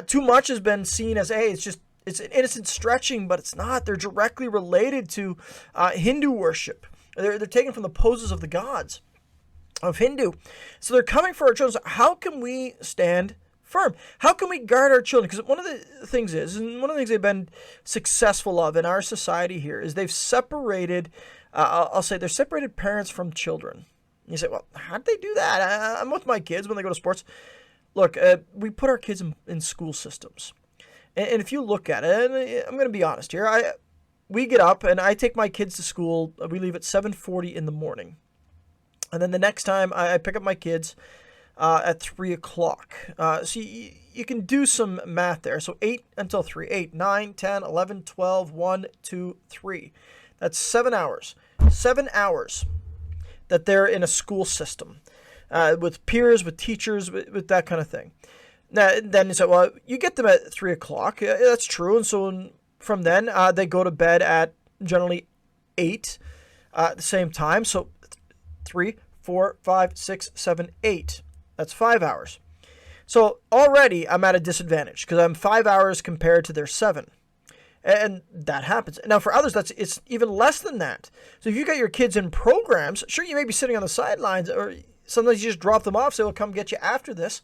[SPEAKER 1] too much has been seen as, hey, it's an innocent stretching, but it's not. They're directly related to Hindu worship. They're taken from the poses of the gods of Hindu. So they're coming for our children. So how can we stand firm? How can we guard our children? Because one of the things is, and one of the things they've been successful of in our society here is they've separated, I'll say they're separated parents from children. You say, well, how'd they do that? I'm with my kids when they go to sports. Look, we put our kids in school systems. And if you look at it, and I'm going to be honest here, we get up and I take my kids to school. We leave at 7:40 in the morning. And then the next time I pick up my kids at 3 o'clock. So you can do some math there. So 8 until 3. 8, 9, 10, 11, 12, 1, 2, 3. That's 7 hours. 7 hours that they're in a school system with peers, with teachers, with that kind of thing. Now, then you say, well, you get them at 3 o'clock. That's true. And so from then, they go to bed at generally 8 at the same time. So 3, 4, 5, 6, 7, 8. That's 5 hours. So already I'm at a disadvantage because I'm 5 hours compared to their 7. And that happens. Now, for others, it's even less than that. So if you got your kids in programs, sure, you may be sitting on the sidelines, or sometimes you just drop them off, say, we'll come get you after this.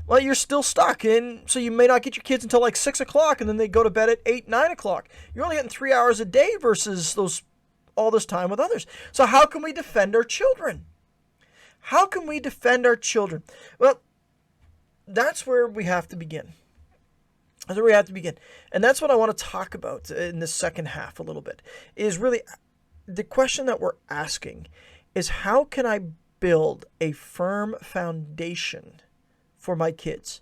[SPEAKER 1] Well, you're still stuck. And so you may not get your kids until like 6 o'clock, and then they go to bed at 8, 9 o'clock. You're only getting 3 hours a day versus all this time with others. So how can we defend our children? How can we defend our children? Well, that's where we have to begin. That's where we have to begin. And that's what I want to talk about in the second half a little bit, is really the question that we're asking is, how can I build a firm foundation for my kids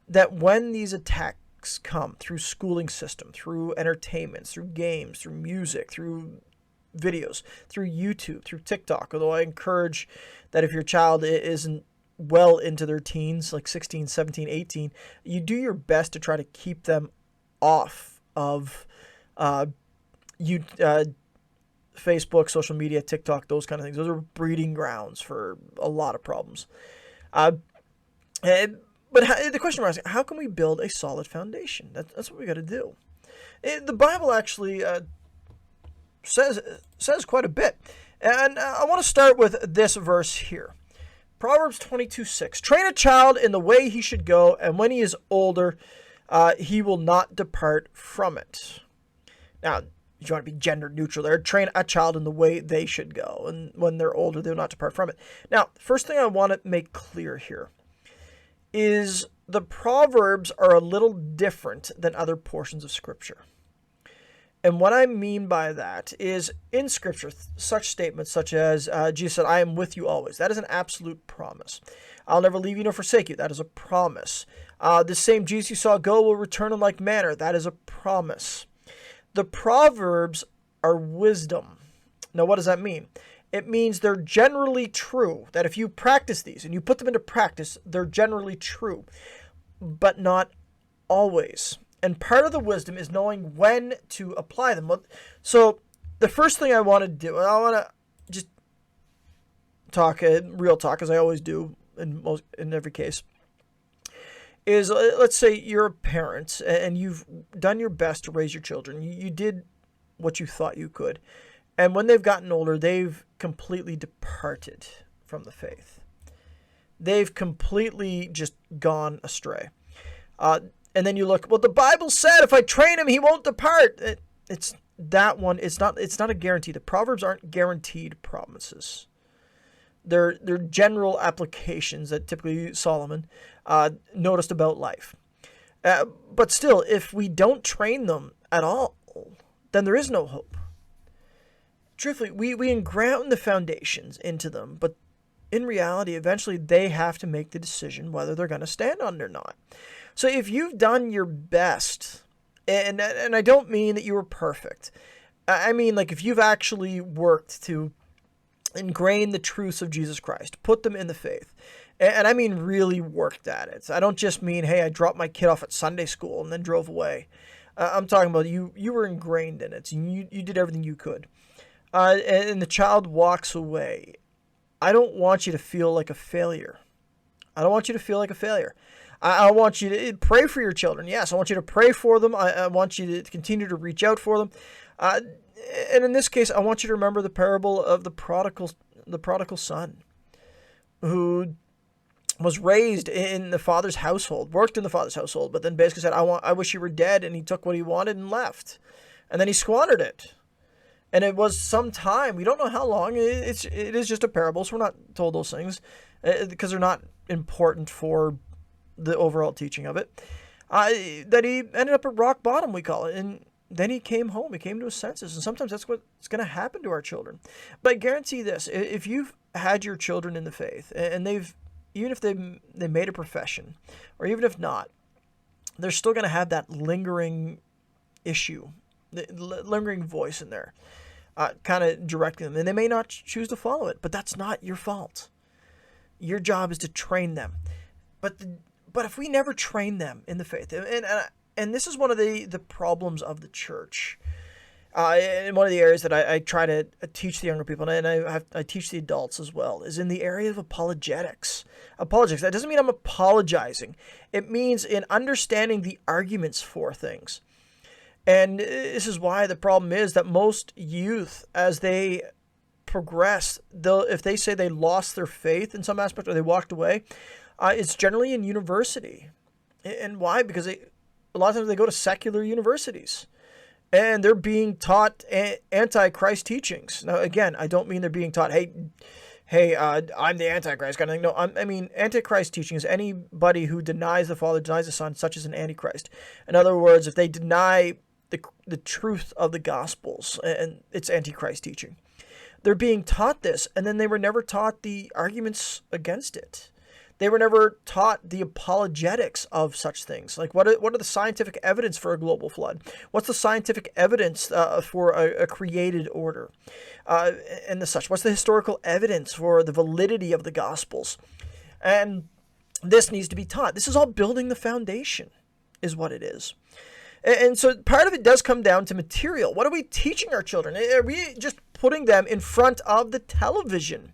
[SPEAKER 1] that when these attacks come through schooling system, through entertainment, through games, through music, through videos, through YouTube, through TikTok, although I encourage that if your child isn't well into their teens, like 16, 17, 18, you do your best to try to keep them off of Facebook, social media, TikTok, those kind of things. Those are breeding grounds for a lot of problems. But the question we're asking, how can we build a solid foundation? That's what we got to do. The Bible actually says quite a bit. And I want to start with this verse here. Proverbs 22:6. Train a child in the way he should go, and when he is older, he will not depart from it. Now, you want to be gender neutral there. Train a child in the way they should go, and when they're older, they will not depart from it. Now, first thing I want to make clear here is the Proverbs are a little different than other portions of Scripture. And what I mean by that is, in Scripture, such statements such as Jesus said, I am with you always. That is an absolute promise. I'll never leave you nor forsake you. That is a promise. The same Jesus you saw go will return in like manner. That is a promise. The Proverbs are wisdom. Now, what does that mean? It means they're generally true. That if you practice these and you put them into practice, they're generally true, but not always. And part of the wisdom is knowing when to apply them. So the first thing I want to do, I want to just talk, real talk, as I always do in every case, is let's say you're a parent and you've done your best to raise your children. You did what you thought you could. And when they've gotten older, they've completely departed from the faith. They've completely just gone astray. And then you look, well, the Bible said if I train him, he won't depart. It's that one, it's not a guarantee. The Proverbs aren't guaranteed promises. They're general applications that typically Solomon noticed about life. But still, if we don't train them at all, then there is no hope. Truthfully, we enground the foundations into them, but in reality, eventually they have to make the decision whether they're going to stand on it or not. So if you've done your best, and I don't mean that you were perfect, I mean like if you've actually worked to ingrain the truths of Jesus Christ, put them in the faith, and I mean really worked at it. I don't just mean, hey, I dropped my kid off at Sunday school and then drove away. I'm talking about you were ingrained in it, and you did everything you could. And the child walks away. I don't want you to feel like a failure. I don't want you to feel like a failure. I want you to pray for your children. Yes, I want you to pray for them. I want you to continue to reach out for them. And in this case, I want you to remember the parable of the prodigal son, who was raised in the father's household, worked in the father's household, but then basically said, I wish you were dead, and he took what he wanted and left. And then he squandered it. And it was some time, we don't know how long, it is just a parable, so we're not told those things, because they're not important for the overall teaching of it, that he ended up at rock bottom, we call it, and then he came home, he came to his senses, and sometimes that's what's going to happen to our children. But I guarantee this, if you've had your children in the faith, and even if they made a profession, or even if not, they're still going to have that lingering issue, the lingering voice in there, kind of directing them. And they may not choose to follow it, but that's not your fault. Your job is to train them. But if we never train them in the faith, and this is one of the problems of the church, and one of the areas that I try to teach the younger people, and I teach the adults as well, is in the area of apologetics. Apologetics, that doesn't mean I'm apologizing. It means in understanding the arguments for things. And this is why the problem is that most youth, as they progress, if they say they lost their faith in some aspect or they walked away, it's generally in university. And why? Because a lot of times they go to secular universities, and they're being taught anti-Christ teachings. Now, again, I don't mean they're being taught, hey, I'm the Antichrist kind of thing. No, I mean, Antichrist teaching is anybody who denies the Father, denies the Son, such as an Antichrist. In other words, if they deny the truth of the Gospels, and it's Antichrist teaching, they're being taught this, and then they were never taught the arguments against it. They were never taught the apologetics of such things. Like, what are the scientific evidence for a global flood? What's the scientific evidence for a created order? And the such. What's the historical evidence for the validity of the Gospels? And this needs to be taught. This is all building the foundation, is what it is. And so part of it does come down to material. What are we teaching our children? Are we just putting them in front of the television?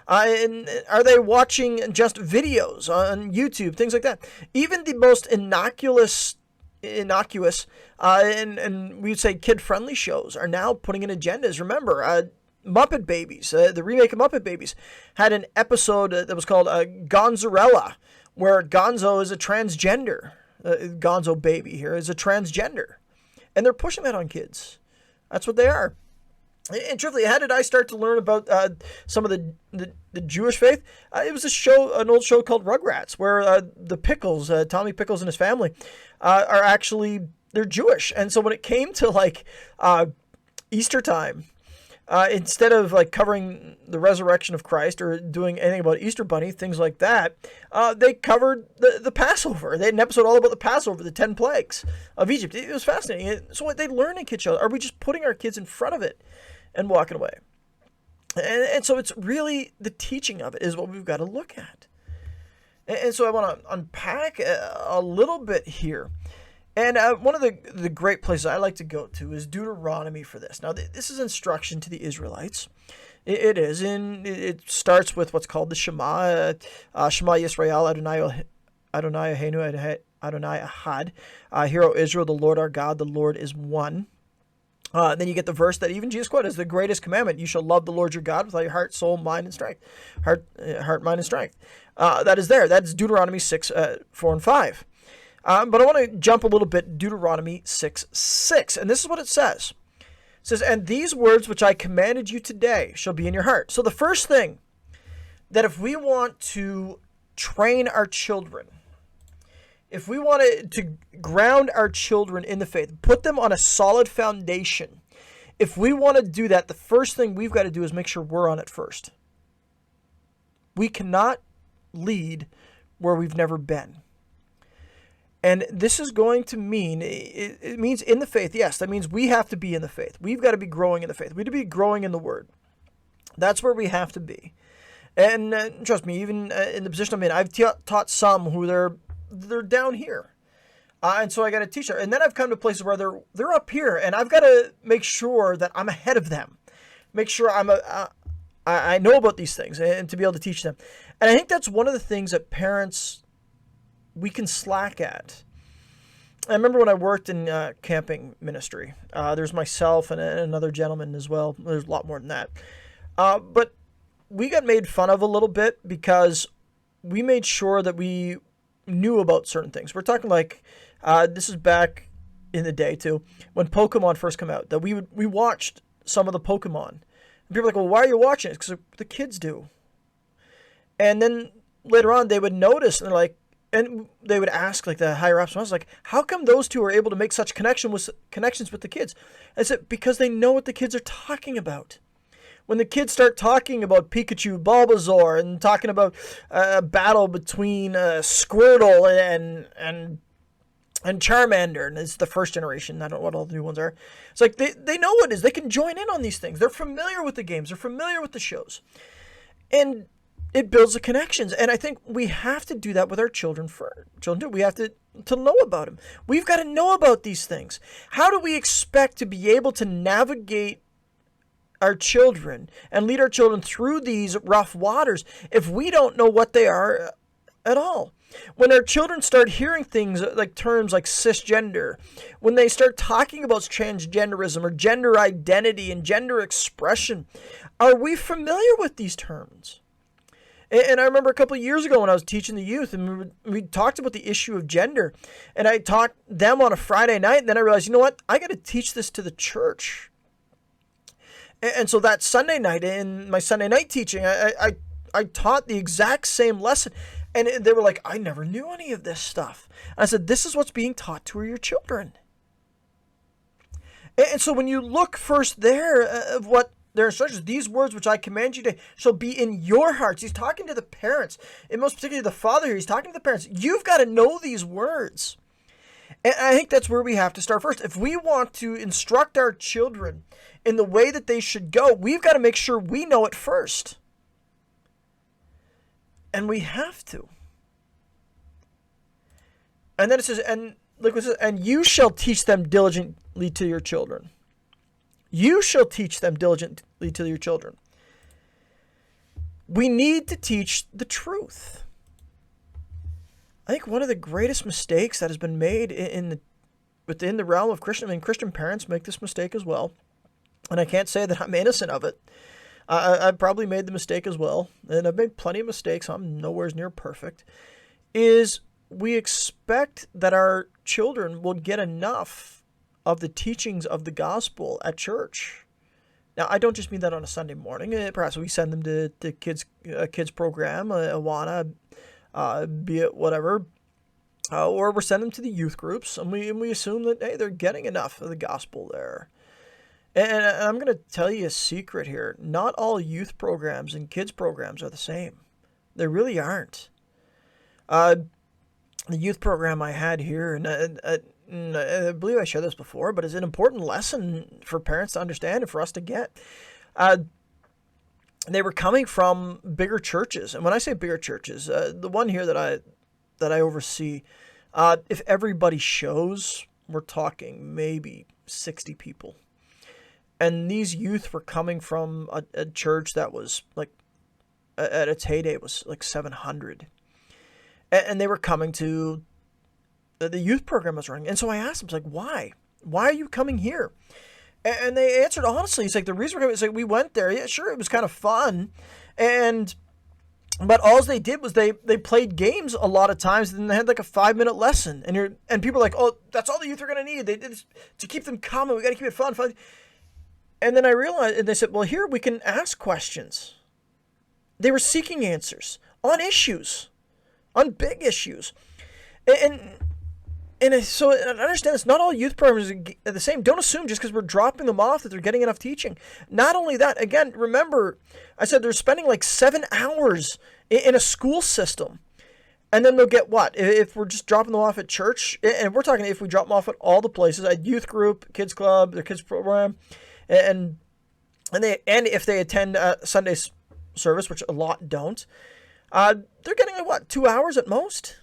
[SPEAKER 1] And are they watching just videos on YouTube, things like that? Even the most innocuous, and we'd say kid-friendly shows are now putting in agendas. Remember, Muppet Babies, the remake of Muppet Babies, had an episode that was called Gonzarella, where Gonzo is a transgender. Gonzo baby here is a transgender. And they're pushing that on kids. That's what they are. And truthfully, how did I start to learn about some of the Jewish faith? It was an old show called Rugrats, where the Pickles, Tommy Pickles and his family, they're Jewish. And so when it came to Easter time, instead of covering the resurrection of Christ or doing anything about Easter Bunny, things like that, they covered the Passover. They had an episode all about the Passover, the 10 plagues of Egypt. It was fascinating. So what they learn in kid shows, are we just putting our kids in front of it and walking away? And so it's really the teaching of it is what we've got to look at. And so I want to unpack a little bit here. And one of the great places I like to go to is Deuteronomy for this. Now, this is instruction to the Israelites. It is. And it starts with what's called the Shema. Shema Yisrael, Adonai Eloheinu, Adonai Ahad. Hear, O Israel, the Lord our God, the Lord is one. Then you get the verse that even Jesus quoted as the greatest commandment. You shall love the Lord your God with all your heart, soul, mind, and strength. Heart, mind, and strength. That is there. That's Deuteronomy 6, 4, and 5. But I want to jump a little bit, Deuteronomy 6:6, and this is what it says. says, and these words which I commanded you today shall be in your heart. So the first thing that if we want to train our children, if we want to ground our children in the faith, put them on a solid foundation, if we want to do that, the first thing we've got to do is make sure we're on it first. We cannot lead where we've never been. And this is going to mean, it means in the faith, yes, that means we have to be in the faith. We've got to be growing in the faith. We have to be growing in the Word. That's where we have to be. And trust me, even in the position I'm in, I've taught some who they're down here. And so I got to teach them. And then I've come to places where they're up here, and I've got to make sure that I'm ahead of them. Make sure I know about these things and to be able to teach them. And I think that's one of the things that parents, we can slack at. I remember when I worked in camping ministry, there's myself and another gentleman as well. There's a lot more than that. But we got made fun of a little bit because we made sure that we knew about certain things. We're talking like, this is back in the day too, when Pokemon first came out, that we watched some of the Pokemon. And people were like, well, why are you watching it? Because the kids do. And then later on, they would notice, and they're like, and they would ask like the higher ups, and I was like, how come those two are able to make such connections with the kids? I said, because they know what the kids are talking about. When the kids start talking about Pikachu, Bulbasaur, and talking about a battle between Squirtle and Charmander, and it's the first generation, I don't know what all the new ones are. It's like they know what it is. They can join in on these things. They're familiar with the games. They're familiar with the shows. And it builds the connections. And I think we have to do that with our children We have to know about them. We've got to know about these things. How do we expect to be able to navigate our children and lead our children through these rough waters if we don't know what they are at all? When our children start hearing things like terms like cisgender, when they start talking about transgenderism or gender identity and gender expression, are we familiar with these terms? And I remember a couple of years ago when I was teaching the youth, and we talked about the issue of gender, and I taught them on a Friday night, and then I realized, you know what, I got to teach this to the church. And so that Sunday night, in my Sunday night teaching, I taught the exact same lesson. And they were like, I never knew any of this stuff. And I said, this is what's being taught to your children. And so when you look first there of what their instructions, these words which I command you today shall be in your hearts. He's talking to the parents, and most particularly the father here. He's talking to the parents. You've got to know these words. And I think that's where we have to start first. If we want to instruct our children in the way that they should go, we've got to make sure we know it first. And we have to. And then it says, and look what it says, and you shall teach them diligently to your children. You shall teach them diligently to your children. We need to teach the truth. I think one of the greatest mistakes that has been made within the realm of Christian, I mean, Christian parents make this mistake as well, and I can't say that I'm innocent of it. I've probably made the mistake as well, and I've made plenty of mistakes. I'm nowhere near perfect. Is we expect that our children will get enough of the teachings of the gospel at church. Now, I don't just mean that on a Sunday morning. Perhaps we send them to the kids program, Awana, be it whatever, or we're sending them to the youth groups, and we assume that, hey, they're getting enough of the gospel there. And I'm going to tell you a secret here. Not all youth programs and kids programs are the same. They really aren't. The youth program I had here, and I believe I shared this before, but it's an important lesson for parents to understand and for us to get. They were coming from bigger churches. And when I say bigger churches, the one here that I oversee, if everybody shows, we're talking maybe 60 people. And these youth were coming from a church that was like, at its heyday, it was like 700. And they were coming to the youth program I was running. And so I asked them, like, why? Why are you coming here? And they answered honestly. It's like, the reason we're coming is like, we went there. Yeah, sure, it was kind of fun. But all they did was they played games a lot of times, and then they had like a 5-minute lesson. And people are like, oh, that's all the youth are going to need. They did this to keep them coming. We got to keep it fun. And then I realized, and they said, well, here we can ask questions. They were seeking answers on issues, on big issues. And so I understand this. Not all youth programs are the same. Don't assume just because we're dropping them off that they're getting enough teaching. Not only that, again, remember, I said they're spending like 7 hours in a school system. And then they'll get what? If we're just dropping them off at church, and we're talking if we drop them off at all the places, at youth group, kids club, their kids program, and if they attend Sunday service, which a lot don't, they're getting like what, 2 hours at most?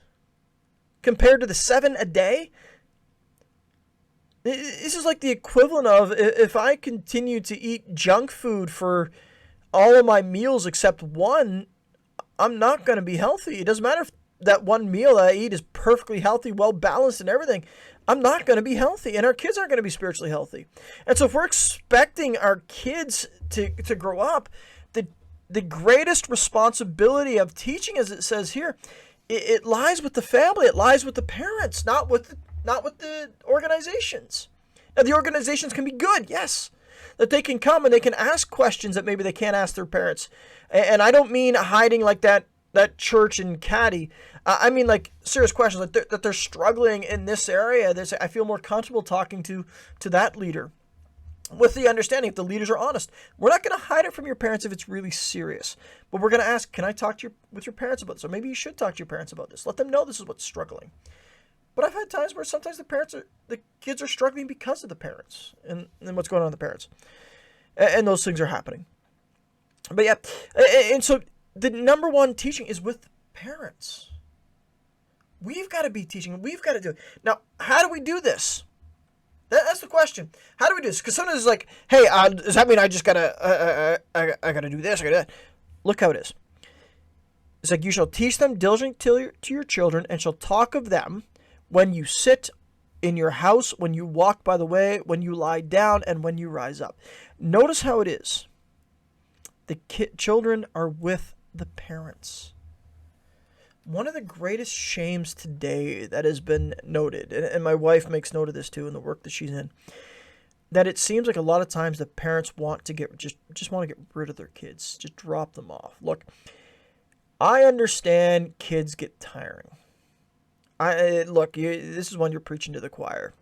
[SPEAKER 1] Compared to the 7 a day? This is like the equivalent of if I continue to eat junk food for all of my meals except one, I'm not going to be healthy. It doesn't matter if that one meal I eat is perfectly healthy, well balanced and everything. I'm not going to be healthy, and our kids aren't going to be spiritually healthy. And so if we're expecting our kids to grow up, the greatest responsibility of teaching, as it says here, it lies with the family. It lies with the parents, not with the organizations. Now, the organizations can be good, yes, that they can come and they can ask questions that maybe they can't ask their parents. And I don't mean hiding like that church in Caddy. I mean like serious questions, like that they're struggling in this area. I feel more comfortable talking to that leader, with the understanding if the leaders are honest. We're not going to hide it from your parents if it's really serious, but we're going to ask, can I talk with your parents about this? Or maybe you should talk to your parents about this. Let them know this is what's struggling. But I've had times where sometimes the kids are struggling because of the parents and what's going on with the parents. And those things are happening. But yeah, and so the number one teaching is with parents. We've got to be teaching. We've got to do it. Now, how do we do this? That's the question. How do we do this? Because sometimes it's like, hey, does that mean I just gotta, I gotta do this, I gotta do that? Look how it is. It's like, you shall teach them diligently to your children, and shall talk of them when you sit in your house, when you walk by the way, when you lie down, and when you rise up. Notice how it is. The children are with the parents. One of the greatest shames today that has been noted, and my wife makes note of this too in the work that she's in, that it seems like a lot of times the parents want to just want to get rid of their kids, just drop them off. Look, I understand kids get tiring. This is when you're preaching to the choir.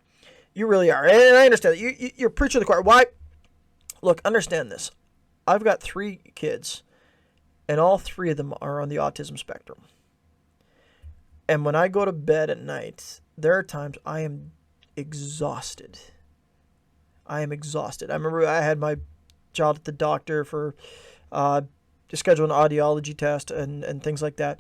[SPEAKER 1] You really are, and I understand that you're preaching to the choir. Why? Look, understand this. I've got 3 kids, and all 3 of them are on the autism spectrum. And when I go to bed at night, there are times I am exhausted. I remember I had my child at the doctor to schedule an audiology test and things like that.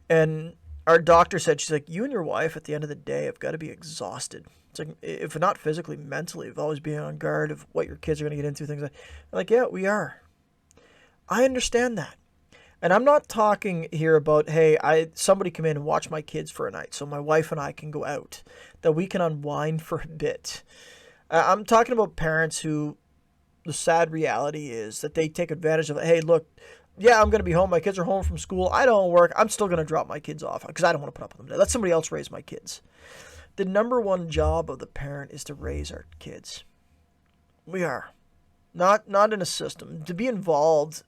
[SPEAKER 1] And our doctor said, she's like, you and your wife at the end of the day have got to be exhausted. It's like, if not physically, mentally, of always being on guard of what your kids are going to get into, things like that. I'm like, yeah, we are. I understand that. And I'm not talking here about, hey, somebody come in and watch my kids for a night so my wife and I can go out, that we can unwind for a bit. I'm talking about parents who the sad reality is that they take advantage of it. Hey, look, yeah, I'm going to be home. My kids are home from school. I don't work. I'm still going to drop my kids off because I don't want to put up with them. Let somebody else raise my kids. The number one job of the parent is to raise our kids. We are. Not in a system. To be involved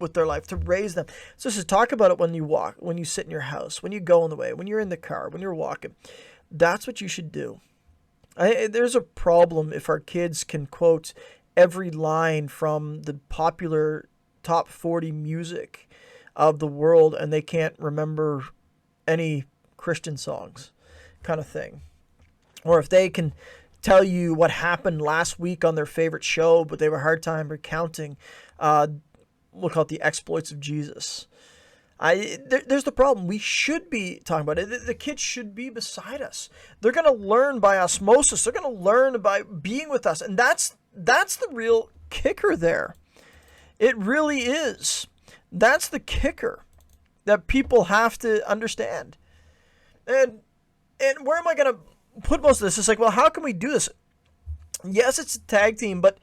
[SPEAKER 1] with their life, to raise them. So this is talk about it when you walk, when you sit in your house, when you go on the way, when you're in the car, when you're walking. That's what you should do. There's a problem if our kids can quote every line from the popular top 40 music of the world and they can't remember any Christian songs, kind of thing. Or if they can tell you what happened last week on their favorite show, but they have a hard time recounting we'll call it the exploits of Jesus. There's the problem. We should be talking about it. The kids should be beside us. They're going to learn by osmosis. They're going to learn by being with us. And that's the real kicker there. It really is. That's the kicker that people have to understand. And where am I going to put most of this? It's like, well, how can we do this? Yes, it's a tag team, but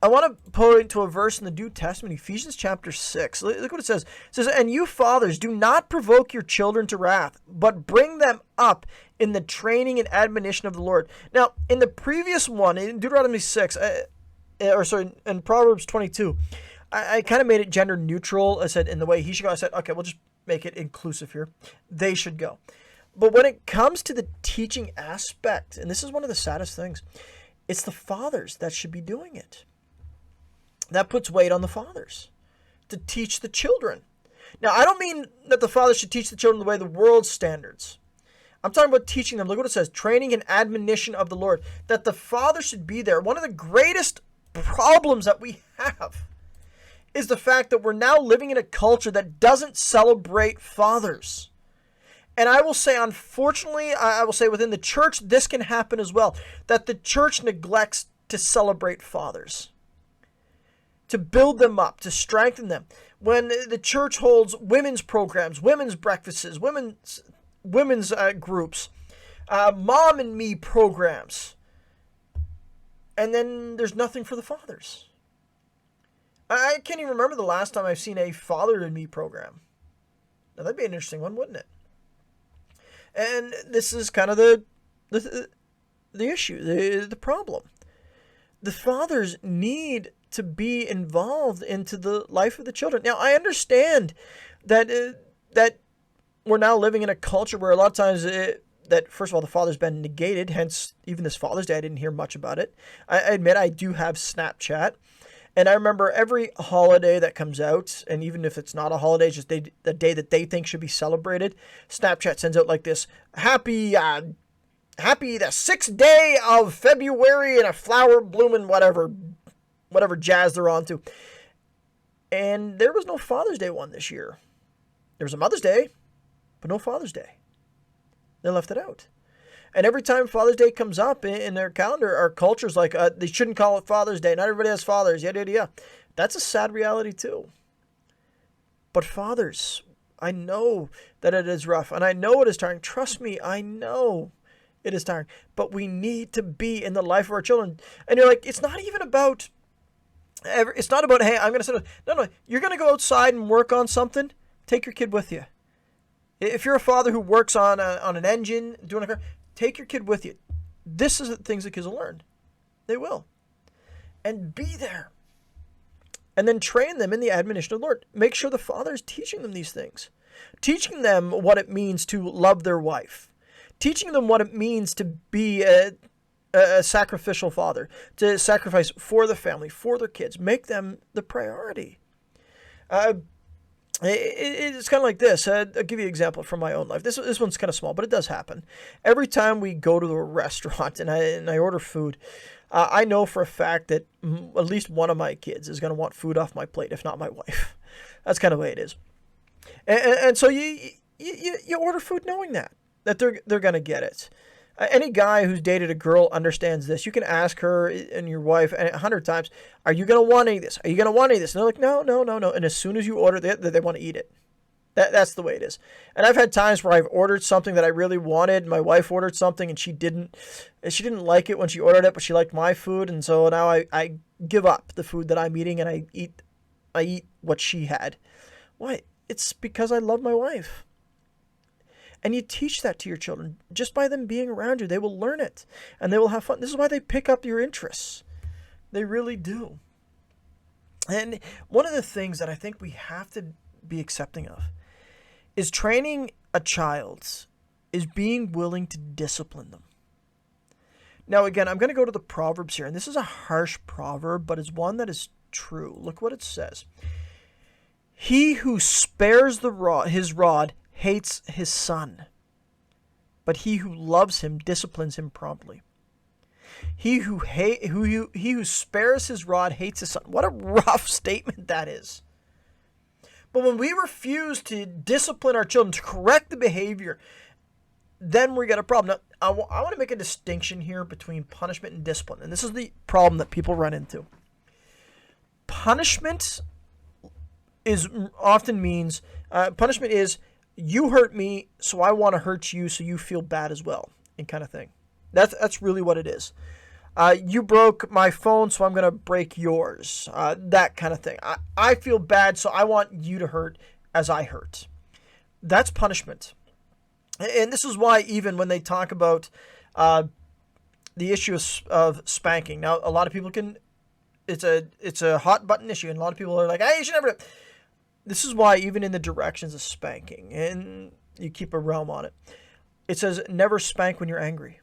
[SPEAKER 1] I want to point to a verse in the New Testament, Ephesians chapter 6. Look what it says. It says, and you fathers, do not provoke your children to wrath, but bring them up in the training and admonition of the Lord. Now, in the previous one, in Deuteronomy 6, in Proverbs 22, I kind of made it gender neutral. I said in the way he should go. I said, okay, we'll just make it inclusive here. They should go. But when it comes to the teaching aspect, and this is one of the saddest things, it's the fathers that should be doing it. That puts weight on the fathers to teach the children. Now, I don't mean that the fathers should teach the children the way the world's standards. I'm talking about teaching them. Look what it says, training and admonition of the Lord, that the father should be there. One of the greatest problems that we have is the fact that we're now living in a culture that doesn't celebrate fathers. And I will say, unfortunately, I will say within the church, this can happen as well, that the church neglects to celebrate fathers, to build them up, to strengthen them. When the church holds women's programs, women's breakfasts, women's groups, mom and me programs, and then there's nothing for the fathers. I can't even remember the last time I've seen a father and me program. Now that'd be an interesting one, wouldn't it? And this is kind of the issue, the problem. The fathers need to be involved into the life of the children. Now, I understand that we're now living in a culture where a lot of times that, first of all, the father's been negated. Hence, even this Father's Day, I didn't hear much about it. I admit I do have Snapchat. And I remember every holiday that comes out, and even if it's not a holiday, just the day that they think should be celebrated, Snapchat sends out like this, happy the 6th day of February and a flower blooming whatever jazz they're on to. And there was no Father's Day one this year. There was a Mother's Day, but no Father's Day. They left it out. And every time Father's Day comes up in their calendar, our culture's like, they shouldn't call it Father's Day. Not everybody has fathers, yada, yada, yada. That's a sad reality too. But fathers, I know that it is rough, and I know it is tiring. Trust me, I know it is tiring. But we need to be in the life of our children. And you're like, it's not even about, it's not about, hey, I'm going to sit. No, you're going to go outside and work on something. Take your kid with you. If you're a father who works on an engine, doing a car, take your kid with you. This is the things that kids will learn. They will. And be there. And then train them in the admonition of the Lord. Make sure the father is teaching them these things. Teaching them what it means to love their wife. Teaching them what it means to be a sacrificial father. To sacrifice for the family, for their kids. Make them the priority. It's kind of like this. I'll give you an example from my own life. This one's kind of small, but it does happen. Every time we go to a restaurant and I order food, I know for a fact that at least one of my kids is going to want food off my plate, if not my wife. That's kind of the way it is. And so you order food knowing that they're going to get it. Any guy who's dated a girl understands this. You can ask her and your wife 100 times, are you going to want any of this? Are you going to want any of this? And they're like, no. And as soon as you order it, they want to eat it. That's the way it is. And I've had times where I've ordered something that I really wanted. My wife ordered something and she didn't like it when she ordered it, but she liked my food. And so now I give up the food that I'm eating and I eat what she had. Why? It's because I love my wife. And you teach that to your children. Just by them being around you, they will learn it. And they will have fun. This is why they pick up your interests. They really do. And one of the things that I think we have to be accepting of is training a child is being willing to discipline them. Now, again, I'm going to go to the Proverbs here. And this is a harsh proverb, but it's one that is true. Look what it says. He who spares his rod hates his son, but he who loves him disciplines him promptly. He who spares his rod hates his son. What a rough statement that is. But when we refuse to discipline our children, to correct the behavior, then we get a problem. Now, I want to make a distinction here between punishment and discipline, and this is the problem that people run into. Punishment often means you hurt me, so I want to hurt you, so you feel bad as well, and kind of thing. That's really what it is. You broke my phone, so I'm going to break yours. That kind of thing. I feel bad, so I want you to hurt as I hurt. That's punishment. And this is why even when they talk about the issue of spanking. Now, a lot of people can it's a hot button issue, and a lot of people are like, "Hey, you should never." This is why even in the directions of spanking, and you keep a realm on it, it says never spank when you're angry.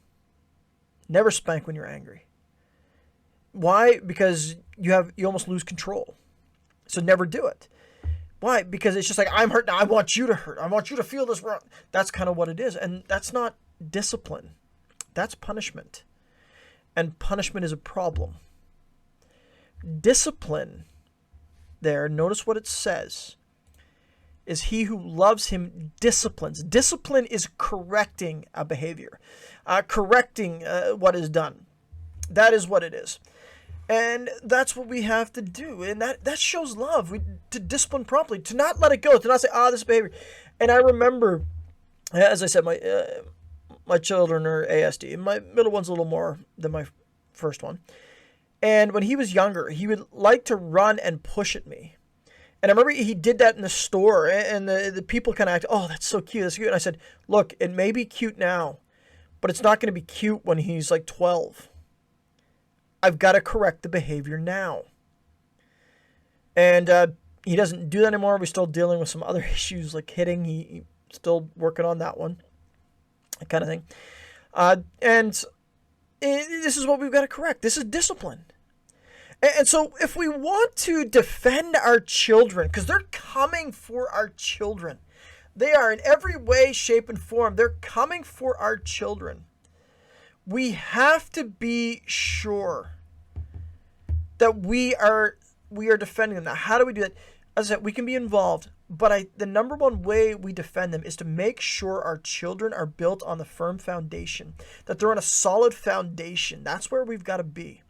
[SPEAKER 1] Never spank when you're angry. Why? Because you almost lose control. So never do it. Why? Because it's just like, I'm hurt now. I want you to hurt. I want you to feel this wrong. That's kind of what it is. And that's not discipline. That's punishment. And punishment is a problem. Discipline, there, notice what it says, is he who loves him disciplines. Discipline is correcting a behavior. Correcting what is done. That is what it is. And that's what we have to do. And that shows love. To discipline properly. To not let it go. To not say, this behavior. And I remember, as I said, my children are ASD. My middle one's a little more than my first one. And when he was younger, he would like to run and push at me. And I remember he did that in the store. And the people kind of acted, that's so cute. That's cute. And I said, look, it may be cute now, but it's not going to be cute when he's like 12. I've got to correct the behavior now. And he doesn't do that anymore. We're still dealing with some other issues like hitting. He's still working on that one. That kind of thing. This is what we've got to correct. This is discipline. And so if we want to defend our children, because they're coming for our children. They are in every way, shape, and form. They're coming for our children. We have to be sure that we are defending them. Now, how do we do that? As I said, we can be involved, but the number one way we defend them is to make sure our children are built on the firm foundation, that they're on a solid foundation. That's where we've got to be.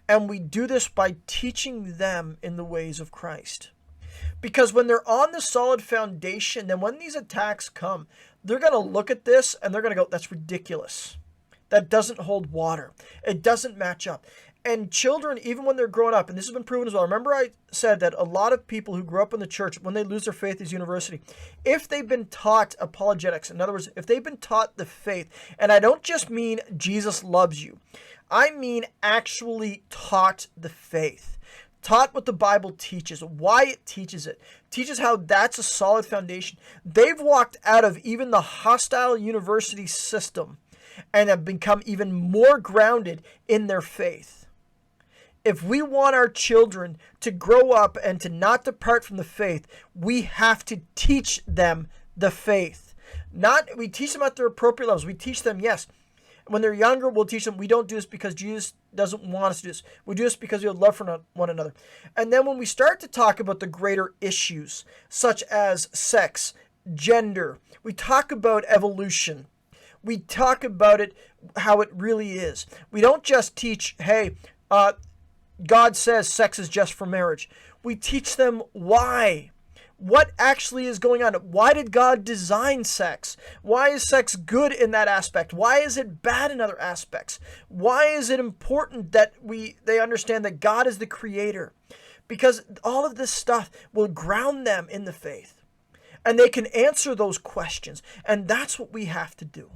[SPEAKER 1] And we do this by teaching them in the ways of Christ. Because when they're on the solid foundation, then when these attacks come, they're going to look at this and they're going to go, that's ridiculous. That doesn't hold water. It doesn't match up. And children, even when they're growing up, and this has been proven as well. Remember I said that a lot of people who grew up in the church, when they lose their faith as university, if they've been taught apologetics, in other words, if they've been taught the faith, and I don't just mean Jesus loves you, I mean actually taught the faith. Taught what the Bible teaches, why it teaches how that's a solid foundation. They've walked out of even the hostile university system and have become even more grounded in their faith. If we want our children to grow up and to not depart from the faith, we have to teach them the faith. We teach them at their appropriate levels. We teach them, yes. When they're younger, we'll teach them we don't do this because Jesus doesn't want us to do this. We do this because we have love for one another. And then when we start to talk about the greater issues, such as sex, gender, we talk about evolution. We talk about it, how it really is. We don't just teach, hey, God says sex is just for marriage. We teach them why. What actually is going on? Why did God design sex? Why is sex good in that aspect? Why is it bad in other aspects? Why is it important that they understand that God is the creator? Because all of this stuff will ground them in the faith. And they can answer those questions. And that's what we have to do.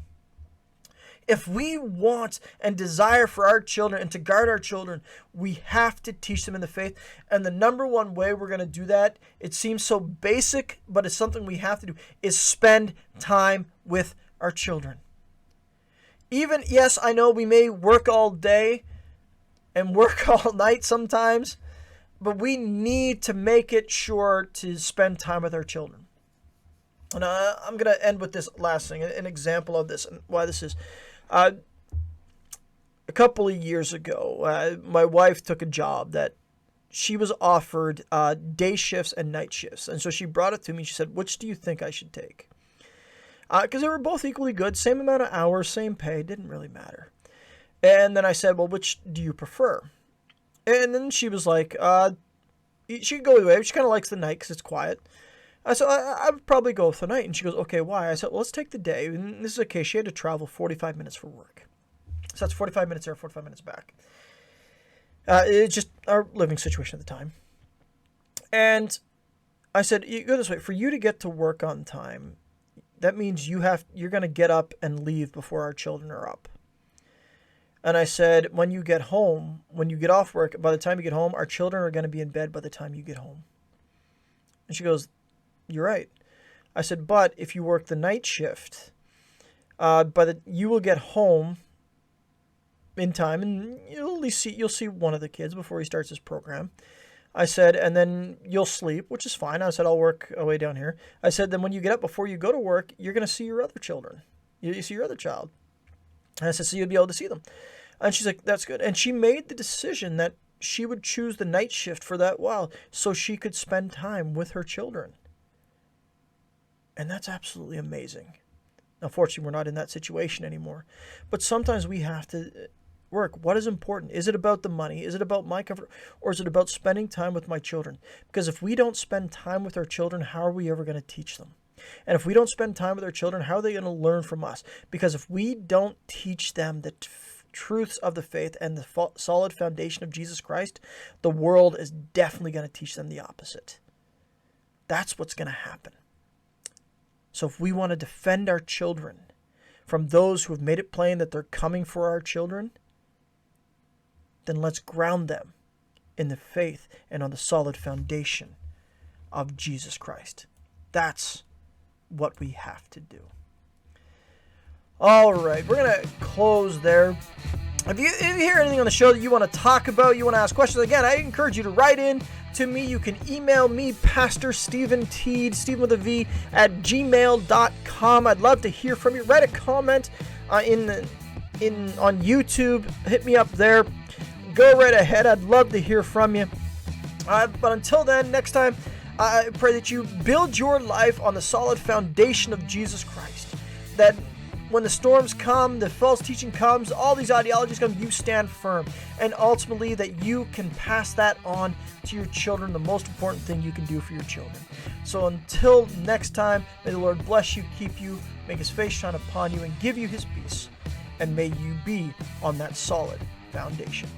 [SPEAKER 1] If we want and desire for our children and to guard our children, we have to teach them in the faith. And the number one way we're going to do that, it seems so basic, but it's something we have to do, is spend time with our children. Even, yes, I know we may work all day and work all night sometimes, but we need to make it sure to spend time with our children. And I'm going to end with this last thing, an example of this and why this is. A couple of years ago, my wife took a job that she was offered day shifts and night shifts. And so she brought it to me. She said, which do you think I should take? Because they were both equally good, same amount of hours, same pay, didn't really matter. And then I said, well, which do you prefer? And then she was like, she could go either way. She kind of likes the night because it's quiet. I said, I would probably go with the night. And she goes, okay, why? I said, well, let's take the day. And this is a case. She had to travel 45 minutes for work. So that's 45 minutes there, 45 minutes back. It's just our living situation at the time. And I said, you go this way. For you to get to work on time, that means you're going to get up and leave before our children are up. And I said, when you get home, when you get off work, by the time you get home, our children are going to be in bed by the time you get home. And she goes, you're right. I said, but if you work the night shift, you will get home in time, and you'll see one of the kids before he starts his program. I said, and then you'll sleep, which is fine. I said, I'll work away down here. I said, then when you get up before you go to work, you're going to see your other children. You see your other child. And I said, so you'll be able to see them. And she's like, that's good. And she made the decision that she would choose the night shift for that while so she could spend time with her children. And that's absolutely amazing. Unfortunately, we're not in that situation anymore. But sometimes we have to work. What is important? Is it about the money? Is it about my comfort? Or is it about spending time with my children? Because if we don't spend time with our children, how are we ever going to teach them? And if we don't spend time with our children, how are they going to learn from us? Because if we don't teach them the truths of the faith and the solid foundation of Jesus Christ, the world is definitely going to teach them the opposite. That's what's going to happen. So if we want to defend our children from those who have made it plain that they're coming for our children, then let's ground them in the faith and on the solid foundation of Jesus Christ. That's what we have to do. All right, we're going to close there. If you hear anything on the show that you want to talk about, you want to ask questions, again, I encourage you to write in to me. You can email me, Pastor Stephen Teed, Stephen with a V, at gmail.com. I'd love to hear from you. Write a comment on YouTube. Hit me up there. Go right ahead. I'd love to hear from you. But until then, next time, I pray that you build your life on the solid foundation of Jesus Christ. That when the storms come, the false teaching comes, all these ideologies come, you stand firm. And ultimately that you can pass that on to your children, the most important thing you can do for your children. So until next time, may the Lord bless you, keep you, make his face shine upon you, and give you his peace. And may you be on that solid foundation.